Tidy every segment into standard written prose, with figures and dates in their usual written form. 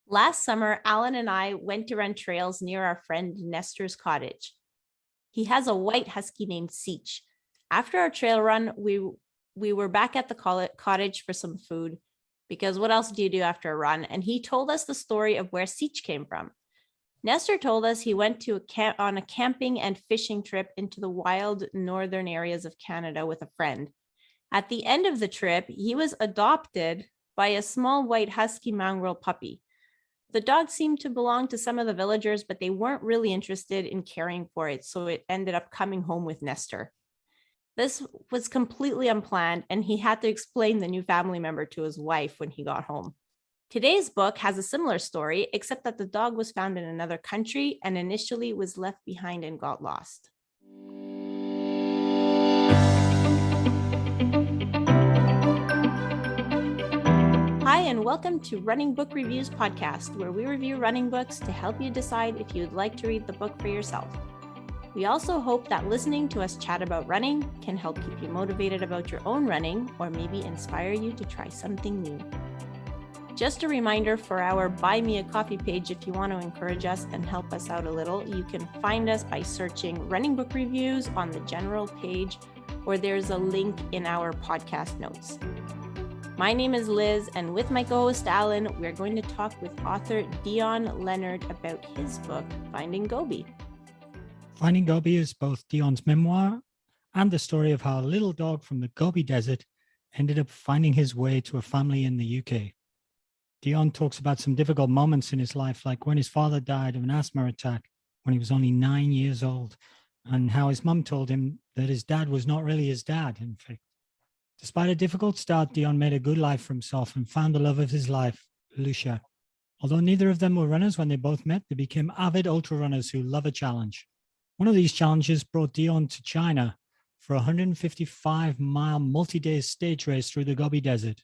Last summer, Alan and I went to run trails near our friend Nestor's cottage. He has a white husky named Seach. After our trail run, we were back at the cottage for some food, because what else do you do after a run? And he told us the story of where Seach came from. Nestor told us he went to on a camping and fishing trip into the wild northern areas of Canada with a friend. At the end of the trip, he was adopted by a small white husky mongrel puppy. The dog seemed to belong to some of the villagers, but they weren't really interested in caring for it, so it ended up coming home with Nestor. This was completely unplanned, and he had to explain the new family member to his wife when he got home. Today's book has a similar story, except that the dog was found in another country and initially was left behind and got lost. Hi, and welcome to Running Book Reviews podcast, where we review running books to help you decide if you'd like to read the book for yourself. We also hope that listening to us chat about running can help keep you motivated about your own running, or maybe inspire you to try something new. Just a reminder for our Buy Me a Coffee page, if you want to encourage us and help us out a little, you can find us by searching Running Book Reviews on the general page, or there's a link in our podcast notes. My name is Liz, and with my co-host Alan, we're going to talk with author Dion Leonard about his book, Finding Gobi. Finding Gobi is both Dion's memoir and the story of how a little dog from the Gobi Desert ended up finding his way to a family in the UK. Dion talks about some difficult moments in his life, like when his father died of an asthma attack when he was only 9 years old, and how his mum told him that his dad was not really his dad, in fact. Despite a difficult start, Dion made a good life for himself and found the love of his life, Lucja. Although neither of them were runners when they both met, they became avid ultra runners who love a challenge. One of these challenges brought Dion to China for a 155-mile multi-day stage race through the Gobi Desert.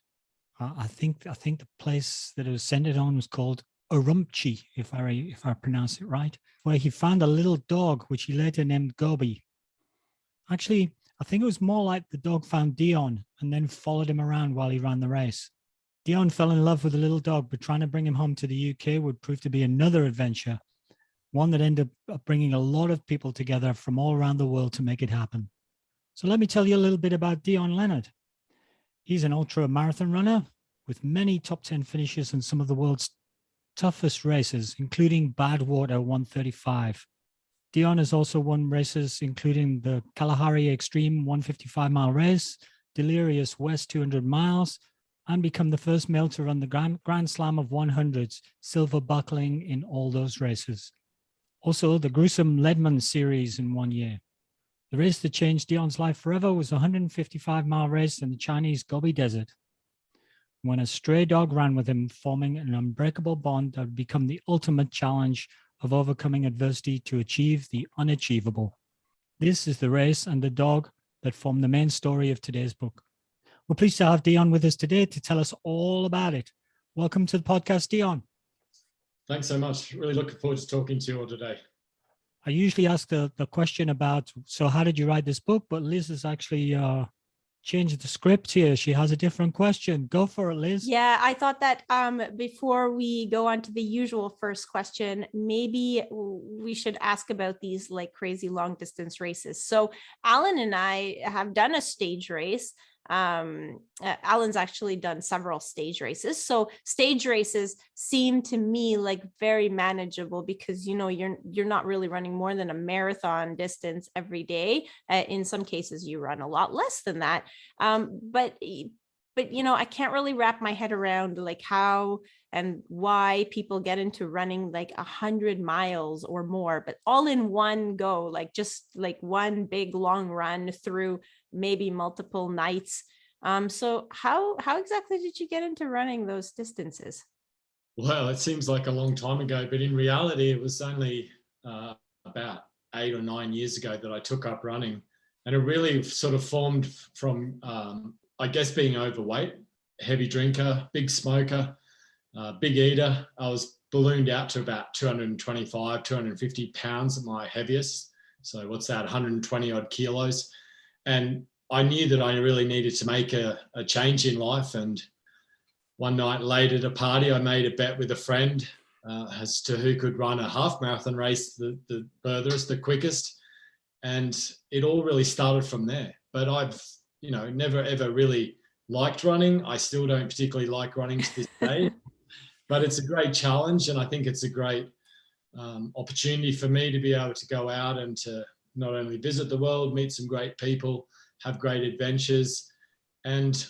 I think the place that it was centered on was called Urumqi, if I pronounce it right, where he found a little dog, which he later named Gobi. Actually, I think it was more like the dog found Dion and then followed him around while he ran the race. Dion fell in love with the little dog, but trying to bring him home to the UK would prove to be another adventure, one that ended up bringing a lot of people together from all around the world to make it happen. So let me tell you a little bit about Dion Leonard. He's an ultra marathon runner with many top 10 finishes in some of the world's toughest races, including Badwater 135. Dion has also won races including the Kalahari Extreme 155-mile race, Delirious West 200 miles, and become the first male to run the Grand Slam of 100s, silver buckling in all those races. Also, the gruesome Leadman series in 1 year. The race that changed Dion's life forever was a 155-mile race in the Chinese Gobi Desert, when a stray dog ran with him, forming an unbreakable bond that would become the ultimate challenge of overcoming adversity to achieve the unachievable. This is the race and the dog that form the main story of today's book. We're pleased to have Dion with us today to tell us all about it. Welcome to the podcast, Dion. Thanks so much. Really looking forward to talking to you all today. I usually ask the question about, so how did you write this book? But Liz has actually changed the script here. She has a different question. Go for it, Liz. Yeah, I thought that before we go on to the usual first question, maybe we should ask about these like crazy long distance races. So Alan and I have done a stage race. Alan's actually done several stage races. So stage races seem to me like very manageable because, you know, you're not really running more than a marathon distance every day. In some cases, you run a lot less than that. But you know, I can't really wrap my head around like how and why people get into running like 100 miles or more, but all in one go, like just like one big long run through maybe multiple nights. So how exactly did you get into running those distances? Well, it seems like a long time ago, but in reality, it was only about 8 or 9 years ago that I took up running. And it really sort of formed from, I guess, being overweight, heavy drinker, big smoker, big eater. I was ballooned out to about 225, 250 pounds at my heaviest. So what's that, 120 odd kilos. And I knew that I really needed to make a change in life. And one night late at a party, I made a bet with a friend as to who could run a half marathon race the furthest, the quickest. And it all really started from there. But I've, never ever really liked running. I still don't particularly like running to this day, but it's a great challenge. And I think it's a great opportunity for me to be able to go out and to not only visit the world, meet some great people, have great adventures. And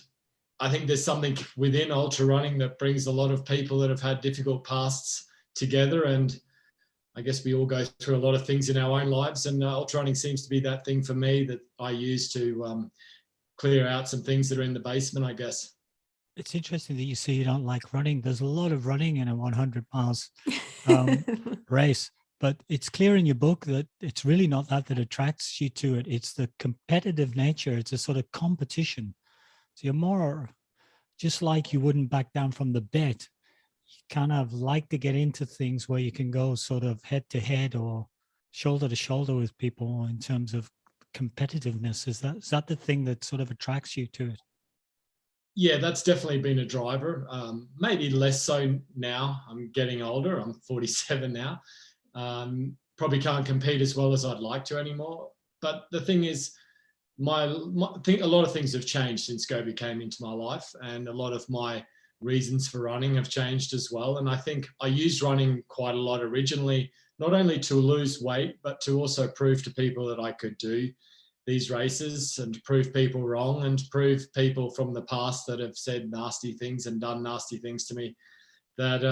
I think there's something within ultra running that brings a lot of people that have had difficult pasts together. And I guess we all go through a lot of things in our own lives, and ultra running seems to be that thing for me that I use to clear out some things that are in the basement, I guess. It's interesting that you say you don't like running. There's a lot of running in a 100 miles race, but it's clear in your book that it's really not that attracts you to it. It's the competitive nature. It's a sort of competition. So you're more just like you wouldn't back down from the bet. You kind of like to get into things where you can go sort of head to head or shoulder to shoulder with people in terms of competitiveness. Is that the thing that sort of attracts you to it? Yeah, that's definitely been a driver. Maybe less so now. I'm getting older. I'm 47 now. Probably can't compete as well as I'd like to anymore. But the thing is, I think a lot of things have changed since Gobi came into my life, and a lot of my reasons for running have changed as well. And I think I used running quite a lot originally, not only to lose weight, but to also prove to people that I could do these races and to prove people wrong and to prove people from the past that have said nasty things and done nasty things to me that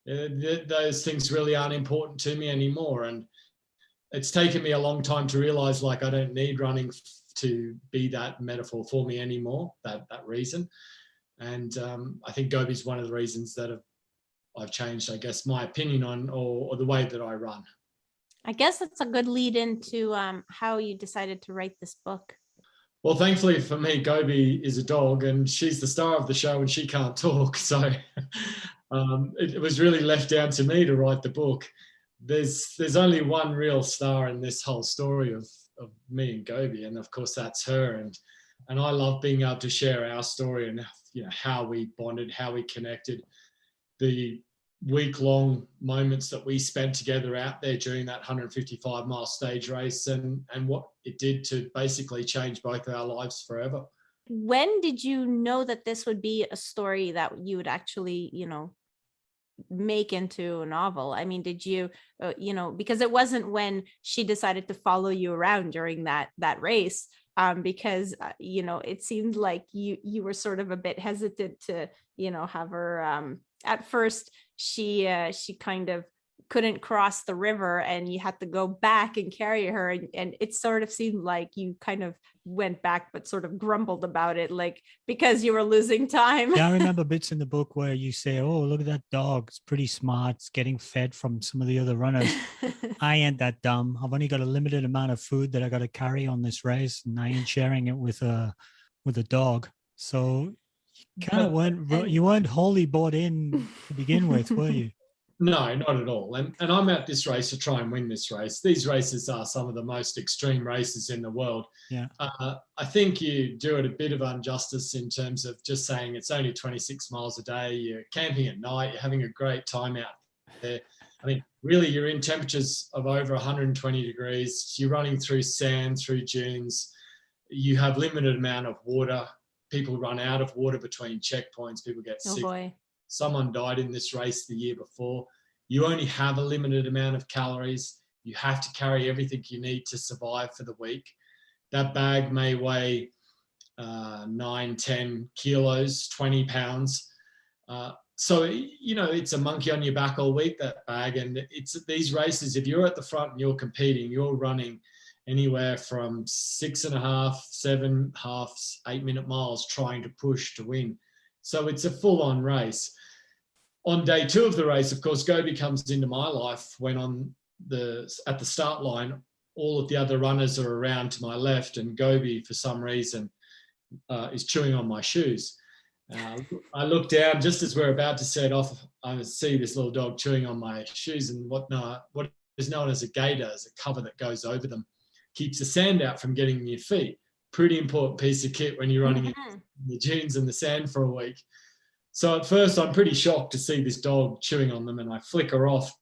those things really aren't important to me anymore. And it's taken me a long time to realize, like, I don't need running to be that metaphor for me anymore, that reason. And I think Gobi is one of the reasons that I've changed, I guess, my opinion on or the way that I run. I guess that's a good lead into how you decided to write this book. Well, thankfully for me, Gobi is a dog and she's the star of the show and she can't talk. So it was really left down to me to write the book. There's only one real star in this whole story of me and Gobi, and of course that's her. And I love being able to share our story and how we bonded, how we connected, the week-long moments that we spent together out there during that 155-mile stage race, and what it did to basically change both our lives forever. When did you know that this would be a story that you would actually, make into a novel? I mean, did you, because it wasn't when she decided to follow you around during that race, because, it seemed like you were sort of a bit hesitant to, have her, at first she kind of couldn't cross the river and you had to go back and carry her. And it sort of seemed like you kind of went back, but sort of grumbled about it, like, because you were losing time. Yeah, I remember bits in the book where you say, oh, look at that dog. It's pretty smart. It's getting fed from some of the other runners. I ain't that dumb. I've only got a limited amount of food that I got to carry on this race, and I ain't sharing it with a dog. So you kind of you weren't wholly bought in to begin with, were you? No, not at all. And I'm at this race to try and win this race. These races are some of the most extreme races in the world. Yeah. I think you do it a bit of injustice in terms of just saying it's only 26 miles a day. You're camping at night. You're having a great time out there. I mean, really, you're in temperatures of over 120 degrees. You're running through sand, through dunes. You have limited amount of water. People run out of water between checkpoints. People get sick. Boy. Someone died in this race the year before. You only have a limited amount of calories. You have to carry everything you need to survive for the week. That bag may weigh 9, 10 kilos, 20 pounds. So, it's a monkey on your back all week, that bag. And it's these races, if you're at the front and you're competing, you're running anywhere from 6.5, 7 halves, 8-minute miles trying to push to win. So it's a full-on race. On day 2 of the race, of course, Gobi comes into my life when at the start line, all of the other runners are around to my left, and Gobi, for some reason, is chewing on my shoes. I look down just as we're about to set off. I see this little dog chewing on my shoes, and what is known as a gaiter, is a cover that goes over them, keeps the sand out from getting in your feet. Pretty important piece of kit when you're running in the dunes and the sand for a week. So at first I'm pretty shocked to see this dog chewing on them, and I flick her off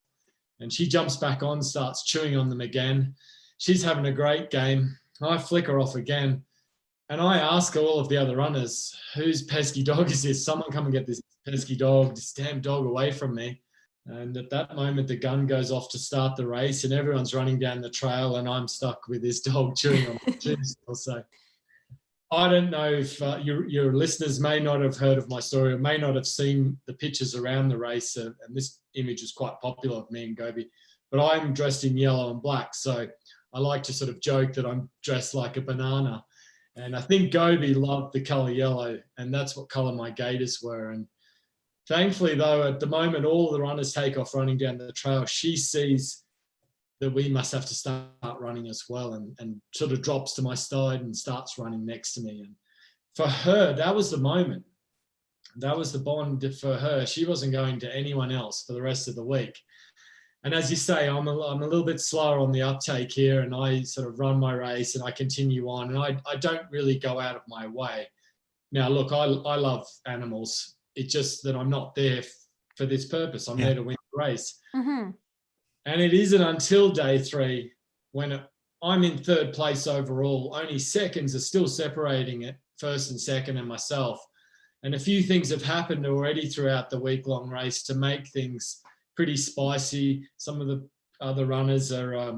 and she jumps back on, starts chewing on them again. She's having a great game. I flick her off again. And I ask all of the other runners, whose pesky dog is this? Someone come and get this pesky dog, this damn dog away from me. And at that moment, the gun goes off to start the race and everyone's running down the trail and I'm stuck with this dog chewing on my tooth still. So I don't know if your listeners may not have heard of my story or may not have seen the pictures around the race. And this image is quite popular of me and Gobi, but I'm dressed in yellow and black. So I like to sort of joke that I'm dressed like a banana. And I think Gobi loved the colour yellow, and that's what colour my gaiters were. And thankfully, though, at the moment, all the runners take off running down the trail. She sees that we must have to start running as well, and sort of drops to my side and starts running next to me. And for her, that was the moment. That was the bond for her. She wasn't going to anyone else for the rest of the week. And as you say, I'm a little bit slower on the uptake here, and I sort of run my race and I continue on, and I don't really go out of my way. Now, look, I love animals. It's just that I'm not there for this purpose. I'm there to win the race. Mm-hmm. And it isn't until day 3 when I'm in 3rd place overall. Only seconds are still separating it, 1st and 2nd and myself. And a few things have happened already throughout the week-long race to make things pretty spicy. Some of the other runners are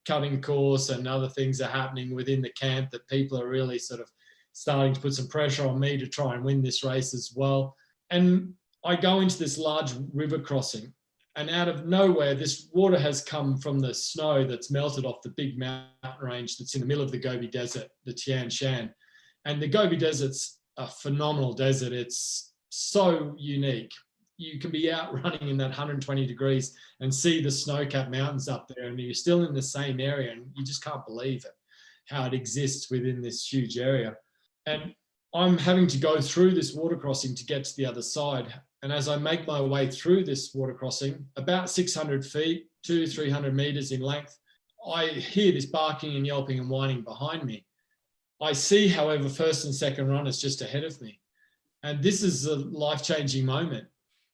cutting course, and other things are happening within the camp that people are really sort of starting to put some pressure on me to try and win this race as well. And I go into this large river crossing, and out of nowhere, this water has come from the snow that's melted off the big mountain range that's in the middle of the Gobi Desert, the Tian Shan. And the Gobi Desert's a phenomenal desert. It's so unique. You can be out running in that 120 degrees and see the snow-capped mountains up there, and you're still in the same area, and you just can't believe it, how it exists within this huge area. And I'm having to go through this water crossing to get to the other side. And as I make my way through this water crossing, about 600 feet, 200-300 meters in length, I hear this barking and yelping and whining behind me. I see, however, 1st and 2nd runners just ahead of me. And this is a life-changing moment.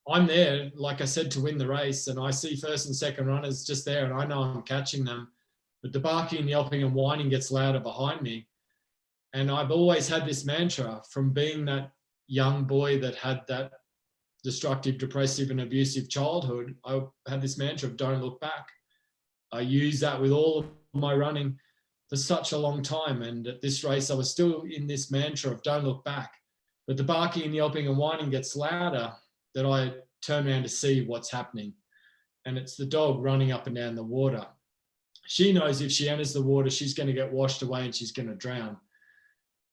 I'm there, like I said, to win the race, and I see 1st and 2nd runners just there, and I know I'm catching them. But the barking, yelping, and whining gets louder behind me. And I've always had this mantra from being that young boy that had that destructive, depressive, and abusive childhood. I had this mantra of don't look back. I use that with all of my running for such a long time. And at this race, I was still in this mantra of don't look back. But the barking and yelping and whining gets louder, that I turn around to see what's happening. And it's the dog running up and down the water. She knows if she enters the water, she's going to get washed away and she's going to drown.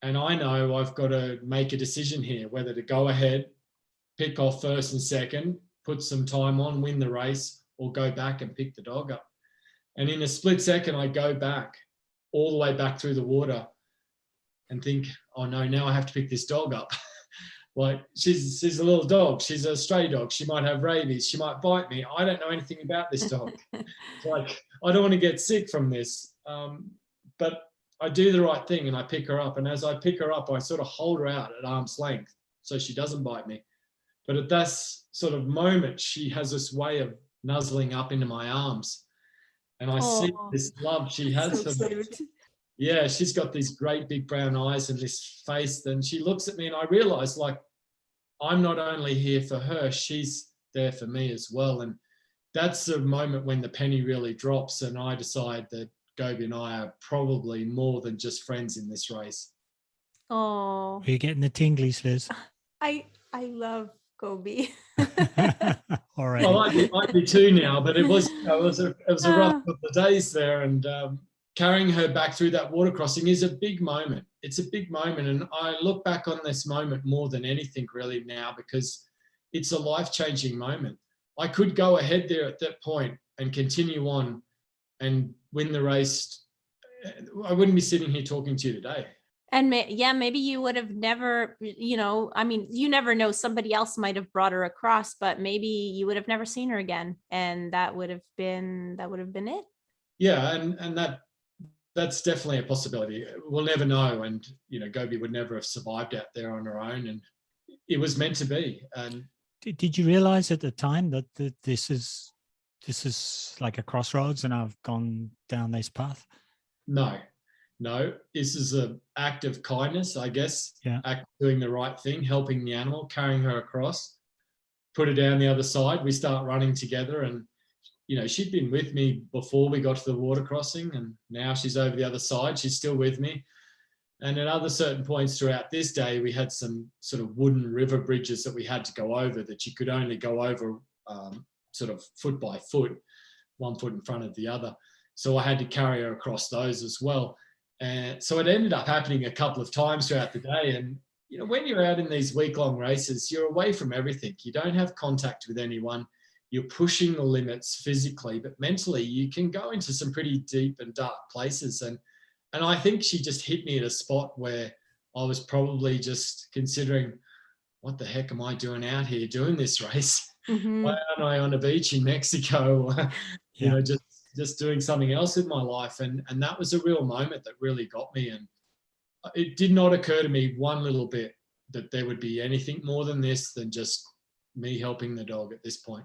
And I know I've got to make a decision here, whether to go ahead, pick off 1st and 2nd, put some time on, win the race, or go back and pick the dog up. And in a split second, I go back, all the way back through the water, and think, oh no, now I have to pick this dog up. Like, she's a little dog. She's a stray dog. She might have rabies. She might bite me. I don't know anything about this dog. It's like, I don't want to get sick from this. But I do the right thing and I pick her up. And as I pick her up, I sort of hold her out at arm's length so she doesn't bite me. But at that sort of moment, she has this way of nuzzling up into my arms. And I see this love she has for me. Yeah, she's got these great big brown eyes and this face. And she looks at me and I realize, like, I'm not only here for her, she's there for me as well. And that's the moment when the penny really drops and I decide that Gobi and I are probably more than just friends in this race. Oh, Are you getting the tinglies, Liz? I love Gobi. All right. Well, I do too now, but it was a rough couple of days there, and carrying her back through that water crossing is a big moment. It's a big moment, and I look back on this moment more than anything really now because it's a life-changing moment. I could go ahead there at that point and continue on and win the race. I wouldn't be sitting here talking to you today. And maybe you would have never, I mean, you never know, somebody else might have brought her across, but maybe you would have never seen her again. And that would have been it. Yeah. And that's definitely a possibility. We'll never know. And, Gobi would never have survived out there on her own. And it was meant to be. And Did you realize at the time that this is like a crossroads and I've gone down this path? no, this is an act of kindness, I guess. Yeah. Act doing the right thing, helping the animal, carrying her across, put her down the other side. We start running together, and she'd been with me before we got to the water crossing, and now she's over the other side. She's still with me. And at other certain points throughout this day, we had some sort of wooden river bridges that we had to go over, that you could only go over sort of foot by foot, 1 foot in front of the other. So I had to carry her across those as well. And so it ended up happening a couple of times throughout the day. And, when you're out in these week-long races, you're away from everything. You don't have contact with anyone. You're pushing the limits physically, but mentally you can go into some pretty deep and dark places. And I think she just hit me at a spot where I was probably just considering, what the heck am I doing out here doing this race? Mm-hmm. Why aren't I on a beach in Mexico? Just doing something else with my life. And that was a real moment that really got me. And it did not occur to me one little bit that there would be anything more than this, than just me helping the dog at this point.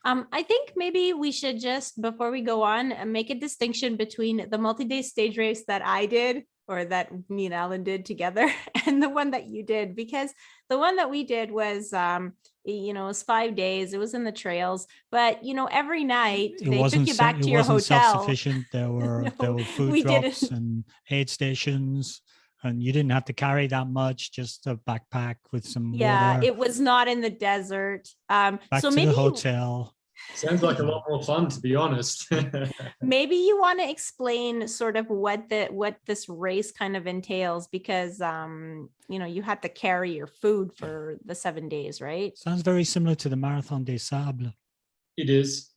I think maybe we should just, before we go on, make a distinction between the multi-day stage race that I did, or that me and Alan did together, and the one that you did, because the one that we did was, it was 5 days. It was in the trails, but every night they took you back to your hotel. Self-sufficient. There were food drops didn't. and aid stations, and you didn't have to carry that much. Just a backpack with some water. It was not in the desert. Back so to maybe the hotel. Sounds like a lot more fun, to be honest. Maybe you want to explain sort of what this race kind of entails, because you had to carry your food for the 7 days, right? Sounds very similar to the Marathon des Sables. It is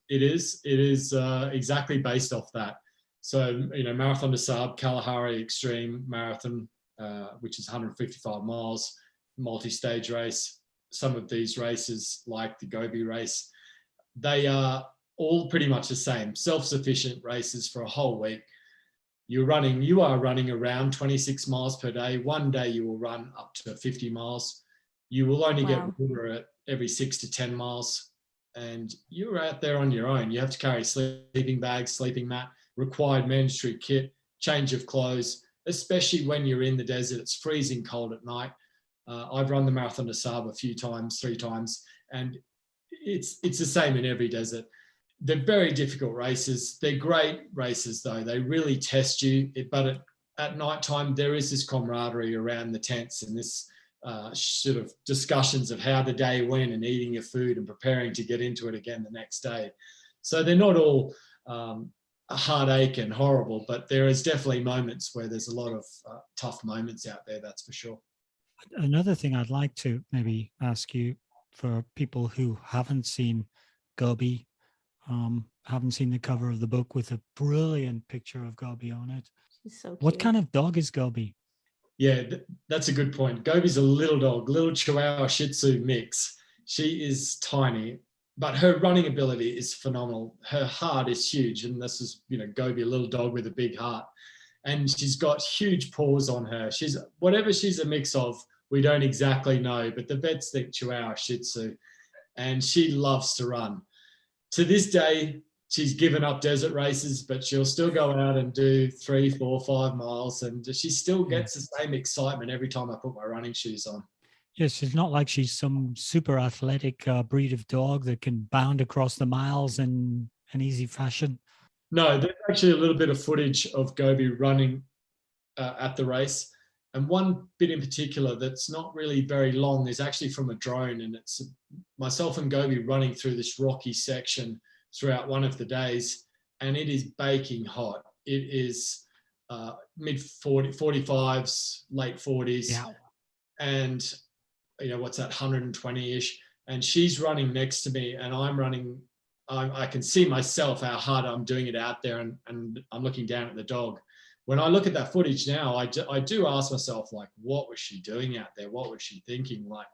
exactly based off that. So, Marathon des Sables, Kalahari Extreme Marathon, which is 155 miles, multi-stage race. Some of these races, like the Gobi race, they are all pretty much the same, self-sufficient races for a whole week. You are running around 26 miles per day. One day you will run up to 50 miles. You will only get water at every 6 to 10 miles. And you're out there on your own. You have to carry sleeping bags, sleeping mat, required mandatory kit, change of clothes, especially when you're in the desert. It's freezing cold at night. I've run the Marathon des Sables 3 times, and it's the same in every desert. They're very difficult races. They're great races, though. They really test you. But at night time, there is this camaraderie around the tents, and this sort of discussions of how the day went, and eating your food and preparing to get into it again the next day. So they're not all a heartache and horrible, but there is definitely moments where there's a lot of tough moments out there, that's for sure. Another thing I'd like to maybe ask you, for people who haven't seen Gobi, haven't seen the cover of the book with a brilliant picture of Gobi on it. She's so cute. What kind of dog is Gobi? Yeah, that's a good point. Gobi's a little dog, little Chihuahua Shih Tzu mix. She is tiny, but her running ability is phenomenal. Her heart is huge, and this is, Gobi, a little dog with a big heart. And she's got huge paws on her. Whatever she's a mix of, we don't exactly know, but the vets think Chihuahua Shih Tzu, and she loves to run. To this day, she's given up desert races, but she'll still go out and do 3, 4, 5 miles, and she still gets the same excitement every time I put my running shoes on. Yes, it's not like she's some super athletic breed of dog that can bound across the miles in an easy fashion. No, there's actually a little bit of footage of Gobi running at the race. And one bit in particular that's not really very long is actually from a drone, and it's myself and Gobi running through this rocky section throughout one of the days, and it is baking hot. It is mid-45s, late 40s, and what's that, 120-ish, and she's running next to me, and I'm running. I can see myself how hard I'm doing it out there, and I'm looking down at the dog. When I look at that footage now, I do ask myself, like, what was she doing out there? What was she thinking? Like,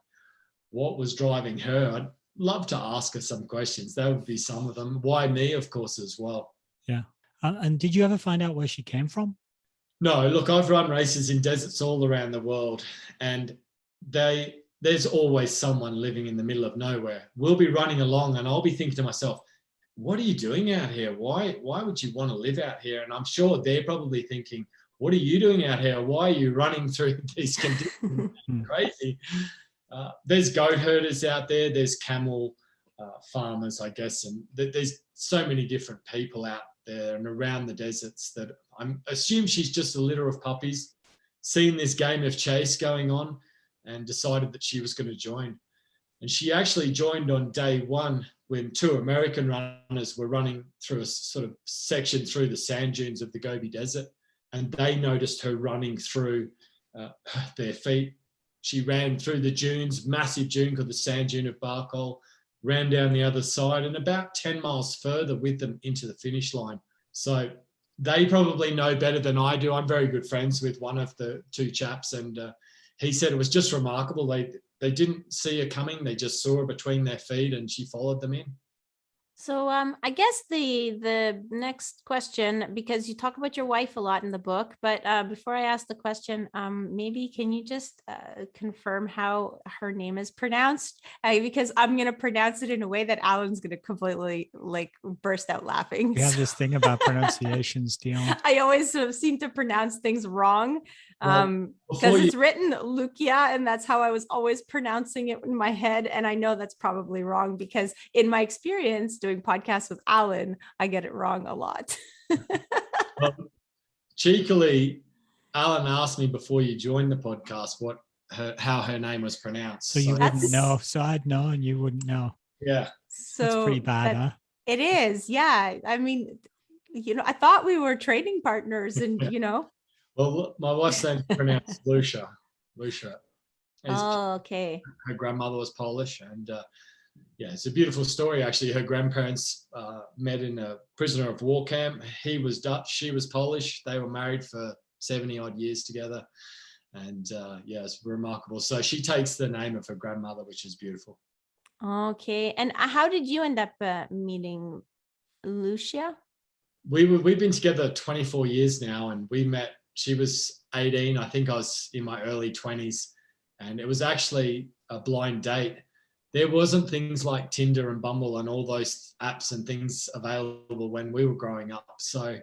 what was driving her? I'd love to ask her some questions. That would be some of them. Why me, of course, as well. Yeah. And did you ever find out where she came from? No, look, I've run races in deserts all around the world, and there's always someone living in the middle of nowhere. We'll be running along and I'll be thinking to myself, what are you doing out here? Why would you want to live out here? And I'm sure they're probably thinking, what are you doing out here? Why are you running through these conditions? Crazy. There's goat herders out there. There's camel farmers, I guess. And there's so many different people out there and around the deserts that I assume she's just a litter of puppies, seen this game of chase going on and decided that she was going to join. And she actually joined on day one when 2 American runners were running through a sort of section through the sand dunes of the Gobi Desert. And they noticed her running through their feet. She ran through the dunes, massive dune called the sand dune of Barkol, ran down the other side and about 10 miles further with them into the finish line. So they probably know better than I do. I'm very good friends with one of the 2 chaps, and he said it was just remarkable. They didn't see her coming. They just saw her between their feet and she followed them in. So I guess the next question, because you talk about your wife a lot in the book, but before I ask the question, maybe can you just confirm how her name is pronounced? Because I'm going to pronounce it in a way that Alan's going to completely burst out laughing. We have this thing about pronunciations, Dion. I always sort of seem to pronounce things wrong because it's written Lucja, and that's how I was always pronouncing it in my head. And I know that's probably wrong because in my experience doing podcasts with Alan, I get it wrong a lot. Well, cheekily, Alan asked me before you joined the podcast how her name was pronounced. So you wouldn't know. So I'd know and you wouldn't know. Yeah. So that's pretty bad, huh? It is. Yeah. I mean, I thought we were trading partners and, Well, my wife's name is pronounced Lucja. Lucja. Oh, okay. Her grandmother was Polish, and it's a beautiful story. Actually, her grandparents met in a prisoner of war camp. He was Dutch, she was Polish. They were married for 70 odd years together, and it's remarkable. So she takes the name of her grandmother, which is beautiful. Okay, and how did you end up meeting Lucja? We've been together 24 years now, and we met. She was 18. I think I was in my early 20s, and it was actually a blind date. There wasn't things like Tinder and Bumble and all those apps and things available when we were growing up. So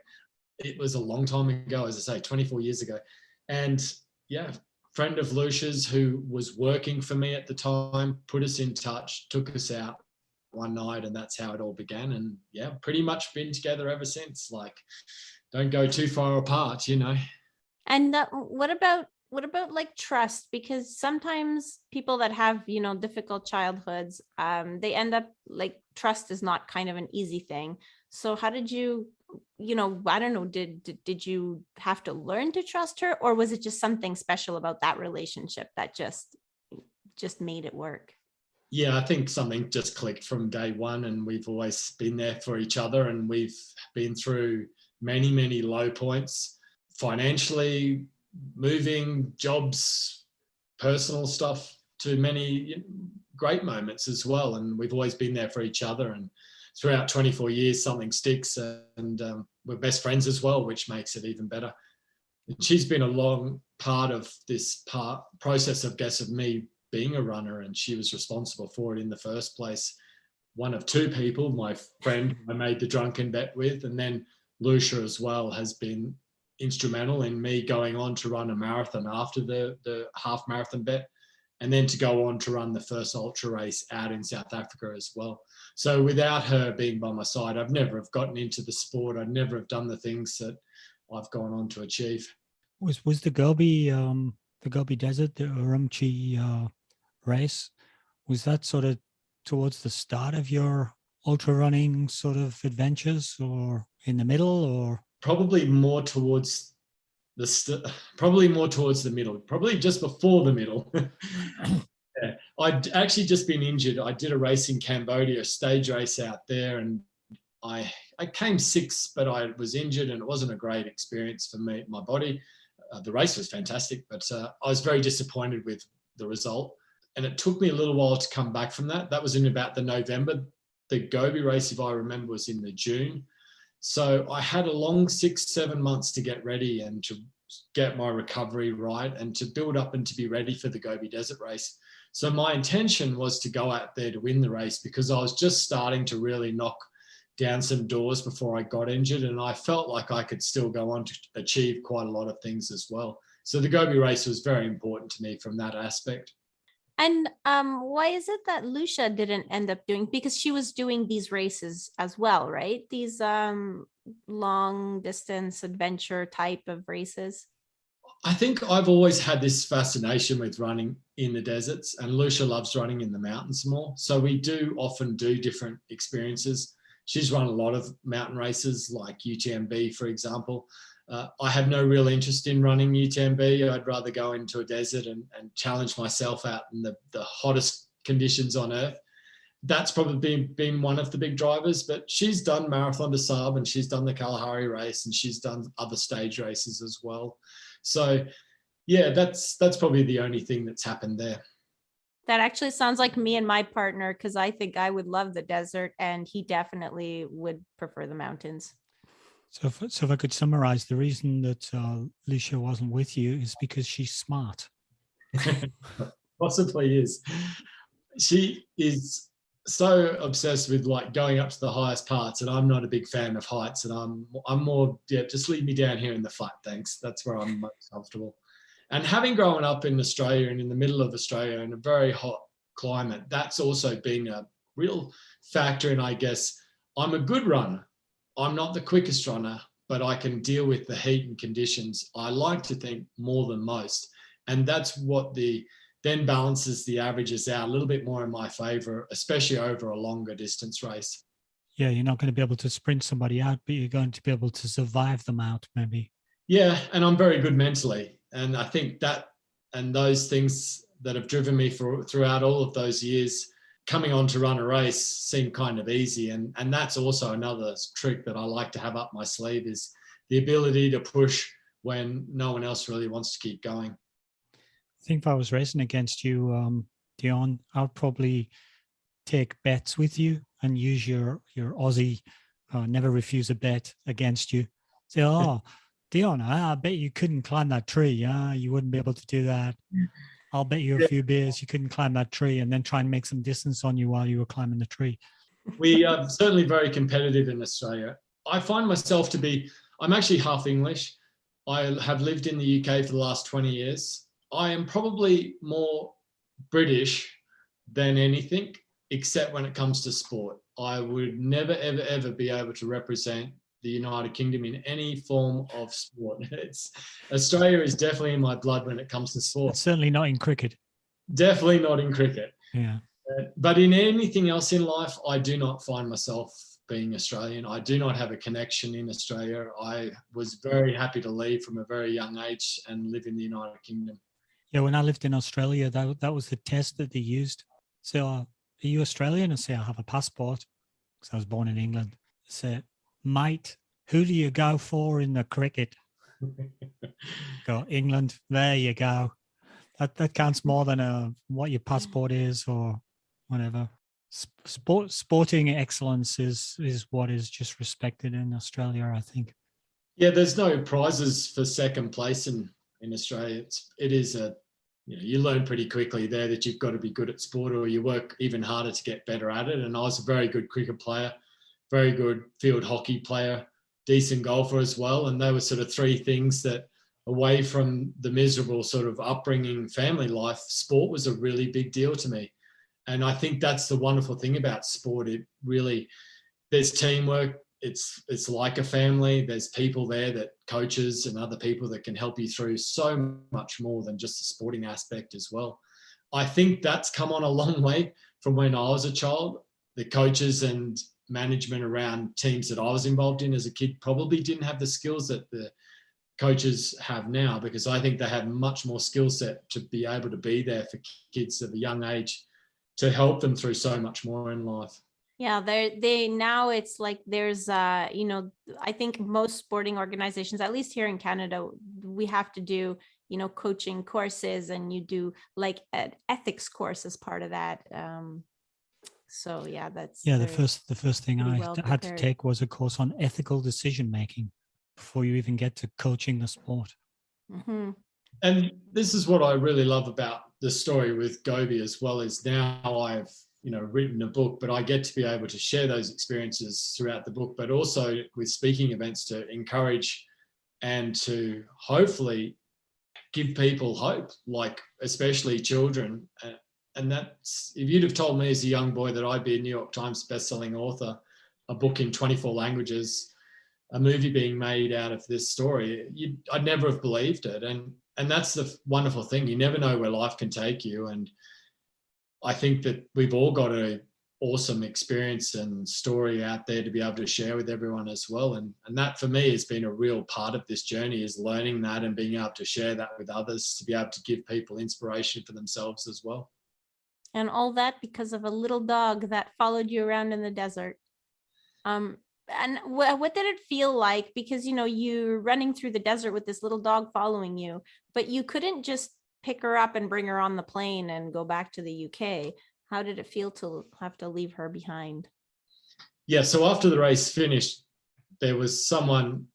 it was a long time ago, as I say, 24 years ago. And friend of Lucia's who was working for me at the time put us in touch, took us out one night, and that's how it all began. And pretty much been together ever since. Like, don't go too far apart, And what about like trust? Because sometimes people that have, difficult childhoods, they end up like trust is not kind of an easy thing. So how did you, I don't know, did you have to learn to trust her, or was it just something special about that relationship that just made it work? Yeah, I think something just clicked from day one, and we've always been there for each other, and we've been through many, many low points financially, moving, jobs, personal stuff, to many great moments as well. And we've always been there for each other. And throughout 24 years, something sticks, and we're best friends as well, which makes it even better. And she's been a long part of this process, I guess, of me being a runner, and she was responsible for it in the first place. One of 2 people, my friend I made the drunken bet with, and then Lucia as well has been instrumental in me going on to run a marathon after the half marathon bet, and then to go on to run the first ultra race out in South Africa as well. So without her being by my side, I'd never have gotten into the sport. I'd never have done the things that I've gone on to achieve. Was the Gobi Desert, the Urumqi race, was that sort of towards the start of your ultra running sort of adventures, or in the middle, or? Probably more towards the middle, probably just before the middle. I'd actually just been injured. I did a race in Cambodia, a stage race out there, and I came 6th, but I was injured, and it wasn't a great experience for me, my body. The race was fantastic, but I was very disappointed with the result. And it took me a little while to come back from that. That was in about the November. The Gobi race, if I remember, was in the June. So I had a long 6-7 months to get ready and to get my recovery right and to build up and to be ready for the Gobi Desert race. So my intention was to go out there to win the race because I was just starting to really knock down some doors before I got injured, and I felt like I could still go on to achieve quite a lot of things as well. So the Gobi race was very important to me from that aspect. And why is it that Lucia didn't end up doing, because she was doing these races as well, right? These long distance adventure type of races. I think I've always had this fascination with running in the deserts, and Lucia loves running in the mountains more. So we do often do different experiences. She's run a lot of mountain races like UTMB, for example. I have no real interest in running UTMB. I'd rather go into a desert and challenge myself out in the hottest conditions on earth. That's probably been one of the big drivers, but she's done Marathon des Sables and she's done the Kalahari race and she's done other stage races as well. So yeah, that's probably the only thing that's happened there. That actually sounds like me and my partner, because I think I would love the desert and he definitely would prefer the mountains. So if I could summarize, the reason that Lucia wasn't with you is because she's smart. Possibly is. She is so obsessed with like going up to the highest parts, and I'm not a big fan of heights, and I'm more, yeah, just leave me down here in the flat, thanks. That's where I'm most comfortable. And having grown up in Australia and in the middle of Australia in a very hot climate, that's also been a real factor in, I guess, I'm a good runner. I'm not the quickest runner, but I can deal with the heat and conditions, I like to think, more than most. And that's what then balances the averages out a little bit more in my favor, especially over a longer distance race. Yeah, you're not going to be able to sprint somebody out, but you're going to be able to survive them out, maybe. Yeah, and I'm very good mentally. And I think that and those things that have driven me throughout all of those years, coming on to run a race seemed kind of easy. And that's also another trick that I like to have up my sleeve, is the ability to push when no one else really wants to keep going. I think if I was racing against you, Dion, I would probably take bets with you and use your Aussie never refuse a bet against you. Say, oh, Dion, I bet you couldn't climb that tree. You wouldn't be able to do that. I'll bet you a few beers you couldn't climb that tree, and then try and make some distance on you while you were climbing the tree. We are certainly very competitive in Australia. I find myself to be, I'm actually half English. I have lived in the UK for the last 20 years. I am probably more British than anything, except when it comes to sport. I would never, ever, ever be able to represent the United Kingdom in any form of sport. Australia is definitely in my blood when it comes to sport. It's certainly not in cricket. Definitely not in cricket. Yeah. But in anything else in life, I do not find myself being Australian. I do not have a connection in Australia. I was very happy to leave from a very young age and live in the United Kingdom. Yeah, when I lived in Australia, that was the test that they used. So, are you Australian? I say, I have a passport because I was born in England. I say, mate, who do you go for in the cricket? Go, England. There you go. That counts more than what your passport is or whatever. Sporting excellence is what is just respected in Australia, I think. Yeah, there's no prizes for second place in Australia. It is you learn pretty quickly there that you've got to be good at sport, or you work even harder to get better at it. And I was a very good cricket player, very good field hockey player, decent golfer as well. And they were sort of three things that, away from the miserable sort of upbringing, family life, sport was a really big deal to me. And I think that's the wonderful thing about sport. It really, there's teamwork. It's like a family. There's people there, that coaches and other people that can help you through so much more than just the sporting aspect as well. I think that's come on a long way from when I was a child. The coaches and management around teams that I was involved in as a kid probably didn't have the skills that the coaches have now, because I think they have much more skill set to be able to be there for kids at a young age to help them through so much more in life. Yeah, they now it's like there's I think most sporting organizations, at least here in Canada, we have to do coaching courses, and you do like an ethics course as part of that. So yeah, that's the first thing I had to take was a course on ethical decision making before you even get to coaching the sport. Mm-hmm. And this is what I really love about the story with Gobi, as well as now I've, written a book, but I get to be able to share those experiences throughout the book, but also with speaking events to encourage and to hopefully give people hope, like especially children. And that's, if you'd have told me as a young boy that I'd be a New York Times bestselling author, a book in 24 languages, a movie being made out of this story, I'd never have believed it. And that's the wonderful thing. You never know where life can take you. And I think that we've all got an awesome experience and story out there to be able to share with everyone as well. And that for me has been a real part of this journey, is learning that and being able to share that with others, to be able to give people inspiration for themselves as well. And all that because of a little dog that followed you around in the desert. And what did it feel like? Because, you're running through the desert with this little dog following you, but you couldn't just pick her up and bring her on the plane and go back to the UK. How did it feel to have to leave her behind? Yeah, so after the race finished, there was someone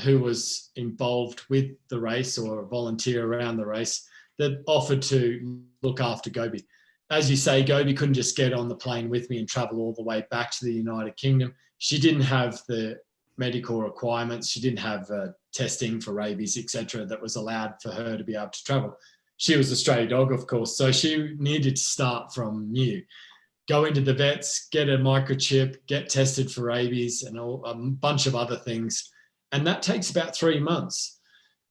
who was involved with the race, or a volunteer around the race, that offered to look after Gobi. As you say, Gobi couldn't just get on the plane with me and travel all the way back to the United Kingdom. She didn't have the medical requirements. She didn't have testing for rabies, etc., that was allowed for her to be able to travel. She was a stray dog, of course, so she needed to start from new. Go into the vets, get a microchip, get tested for rabies and a bunch of other things. And that takes about 3 months.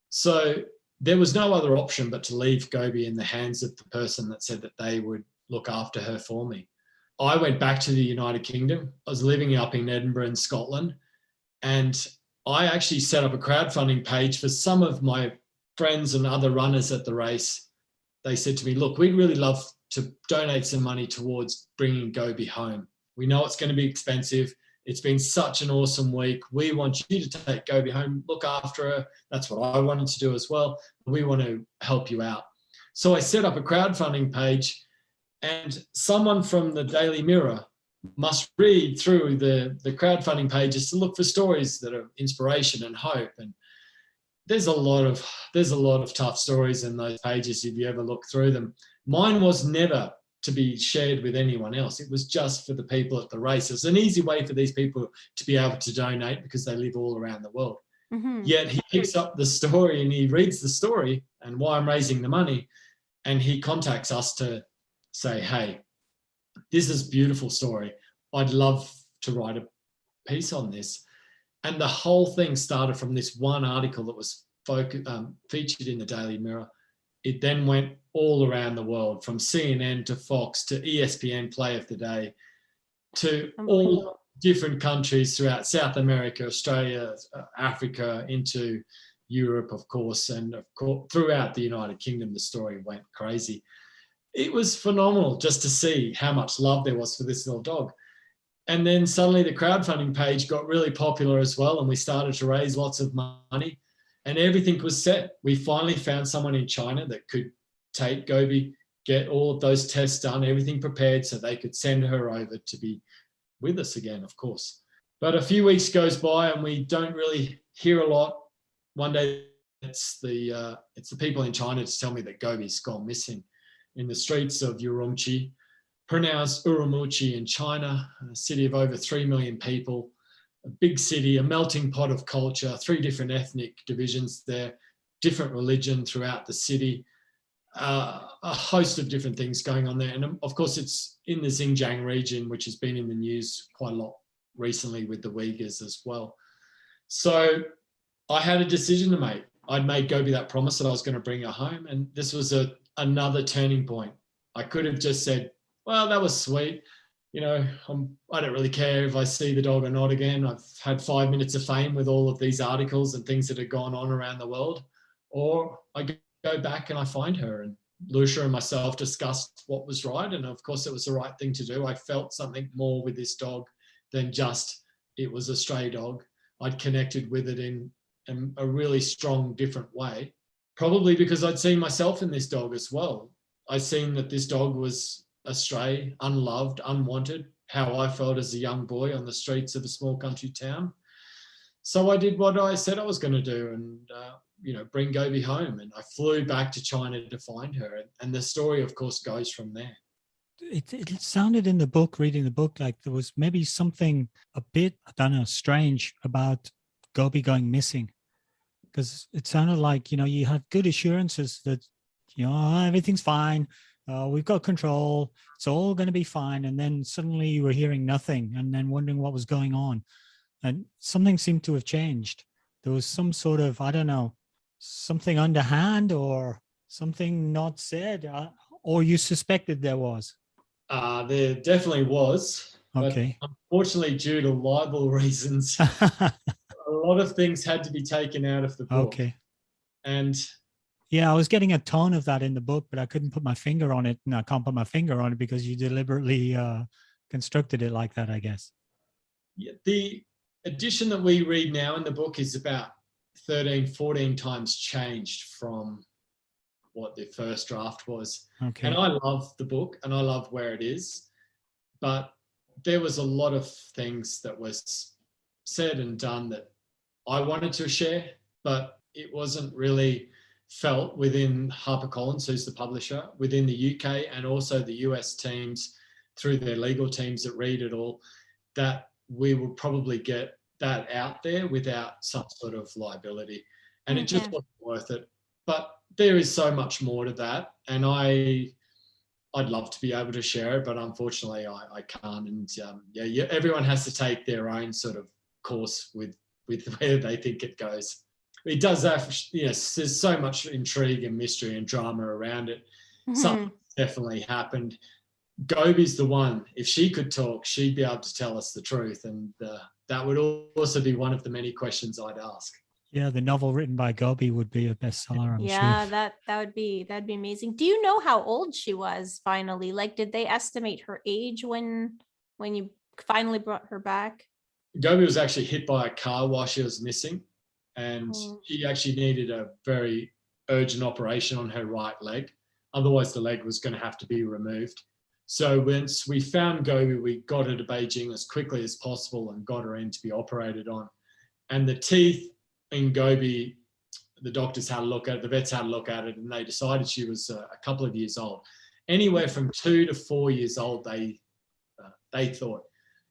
So there was no other option but to leave Gobi in the hands of the person that said that they would look after her for me. I went back to the United Kingdom. I was living up in Edinburgh in Scotland, and I actually set up a crowdfunding page for some of my friends and other runners at the race. They said to me, look, we'd really love to donate some money towards bringing Gobi home. We know it's going to be expensive. It's been such an awesome week. We want you to take Gobi home, look after her. That's what I wanted to do as well. We want to help you out. So I set up a crowdfunding page, and someone from the Daily Mirror must read through the crowdfunding pages to look for stories that are inspiration and hope. And there's a lot of tough stories in those pages if you ever look through them. Mine was never to be shared with anyone else. It was just for the people at the race. It's an easy way for these people to be able to donate because they live all around the world. Mm-hmm. Yet he picks up the story and he reads the story and why I'm raising the money, and he contacts us to say, hey, this is a beautiful story. I'd love to write a piece on this. And the whole thing started from this one article that was featured in the Daily Mirror. It then went all around the world, from CNN to Fox to ESPN Play of the Day, to all different countries throughout South America, Australia, Africa, into Europe, of course, and of course, throughout the United Kingdom. The story went crazy. It was phenomenal just to see how much love there was for this little dog. And then suddenly the crowdfunding page got really popular as well, and we started to raise lots of money, and everything was set. We finally found someone in China that could take Gobi, get all of those tests done, everything prepared so they could send her over to be with us again, of course. But a few weeks goes by and we don't really hear a lot. One day it's the people in China to tell me that Gobi's gone missing in the streets of Urumqi, pronounced Urumqi in China, a city of over 3 million people, a big city, a melting pot of culture, 3 different ethnic divisions there, different religion throughout the city, a host of different things going on there. And of course, it's in the Xinjiang region, which has been in the news quite a lot recently with the Uyghurs as well. So I had a decision to make. I'd made Gobi that promise that I was going to bring her home, and this was another turning point. I could have just said, well, that was sweet. I don't really care if I see the dog or not again. I've had 5 minutes of fame with all of these articles and things that have gone on around the world. Or I go back and I find her, and Lucia and myself discussed what was right. And of course, it was the right thing to do. I felt something more with this dog than just it was a stray dog. I'd connected with it in a really strong, different way, probably because I'd seen myself in this dog as well. I'd seen that this dog was astray, unloved, unwanted, how I felt as a young boy on the streets of a small country town. So I did what I said I was going to do, and bring Gobi home. And I flew back to China to find her. And the story, of course, goes from there. It sounded in the book, reading the book, like there was maybe something a bit, I don't know, strange about Gobi going missing. Because it sounded like, you had good assurances that, everything's fine. We've got control. It's all going to be fine. And then suddenly you were hearing nothing and then wondering what was going on. And something seemed to have changed. There was some sort of, I don't know, something underhand or something not said, or you suspected there was. There definitely was. Okay. But unfortunately, due to libel reasons, a lot of things had to be taken out of the book. Okay. And yeah, I was getting a tone of that in the book, but I couldn't put my finger on it. And I can't put my finger on it because you deliberately constructed it like that, I guess. Yeah, the edition that we read now in the book is about 13, 14 times changed from what the first draft was. Okay. And I love the book and I love where it is, but there was a lot of things that was said and done that I wanted to share, but it wasn't really felt within HarperCollins, who's the publisher, within the UK and also the US teams through their legal teams that read it all, that we will probably get that out there without some sort of liability. And it just wasn't worth it. But there is so much more to that. And I'd love to be able to share it, but unfortunately I can't. And everyone has to take their own sort of course with where they think it goes. It does have, there's so much intrigue and mystery and drama around it. Something definitely happened. Gobi's the one. If she could talk, she'd be able to tell us the truth. And that would also be one of the many questions I'd ask. Yeah, the novel written by Gobi would be a bestseller, I'm sure. Yeah, that'd be amazing. Do you know how old she was finally? Like, did they estimate her age when you finally brought her back? Gobi was actually hit by a car while she was missing, and she actually needed a very urgent operation on her right leg. Otherwise, the leg was going to have to be removed. So once we found Gobi, we got her to Beijing as quickly as possible and got her in to be operated on. And the teeth in Gobi, the doctors had a look at it, the vets had a look at it, and they decided she was a couple of years old. Anywhere from 2 to 4 years old, they thought.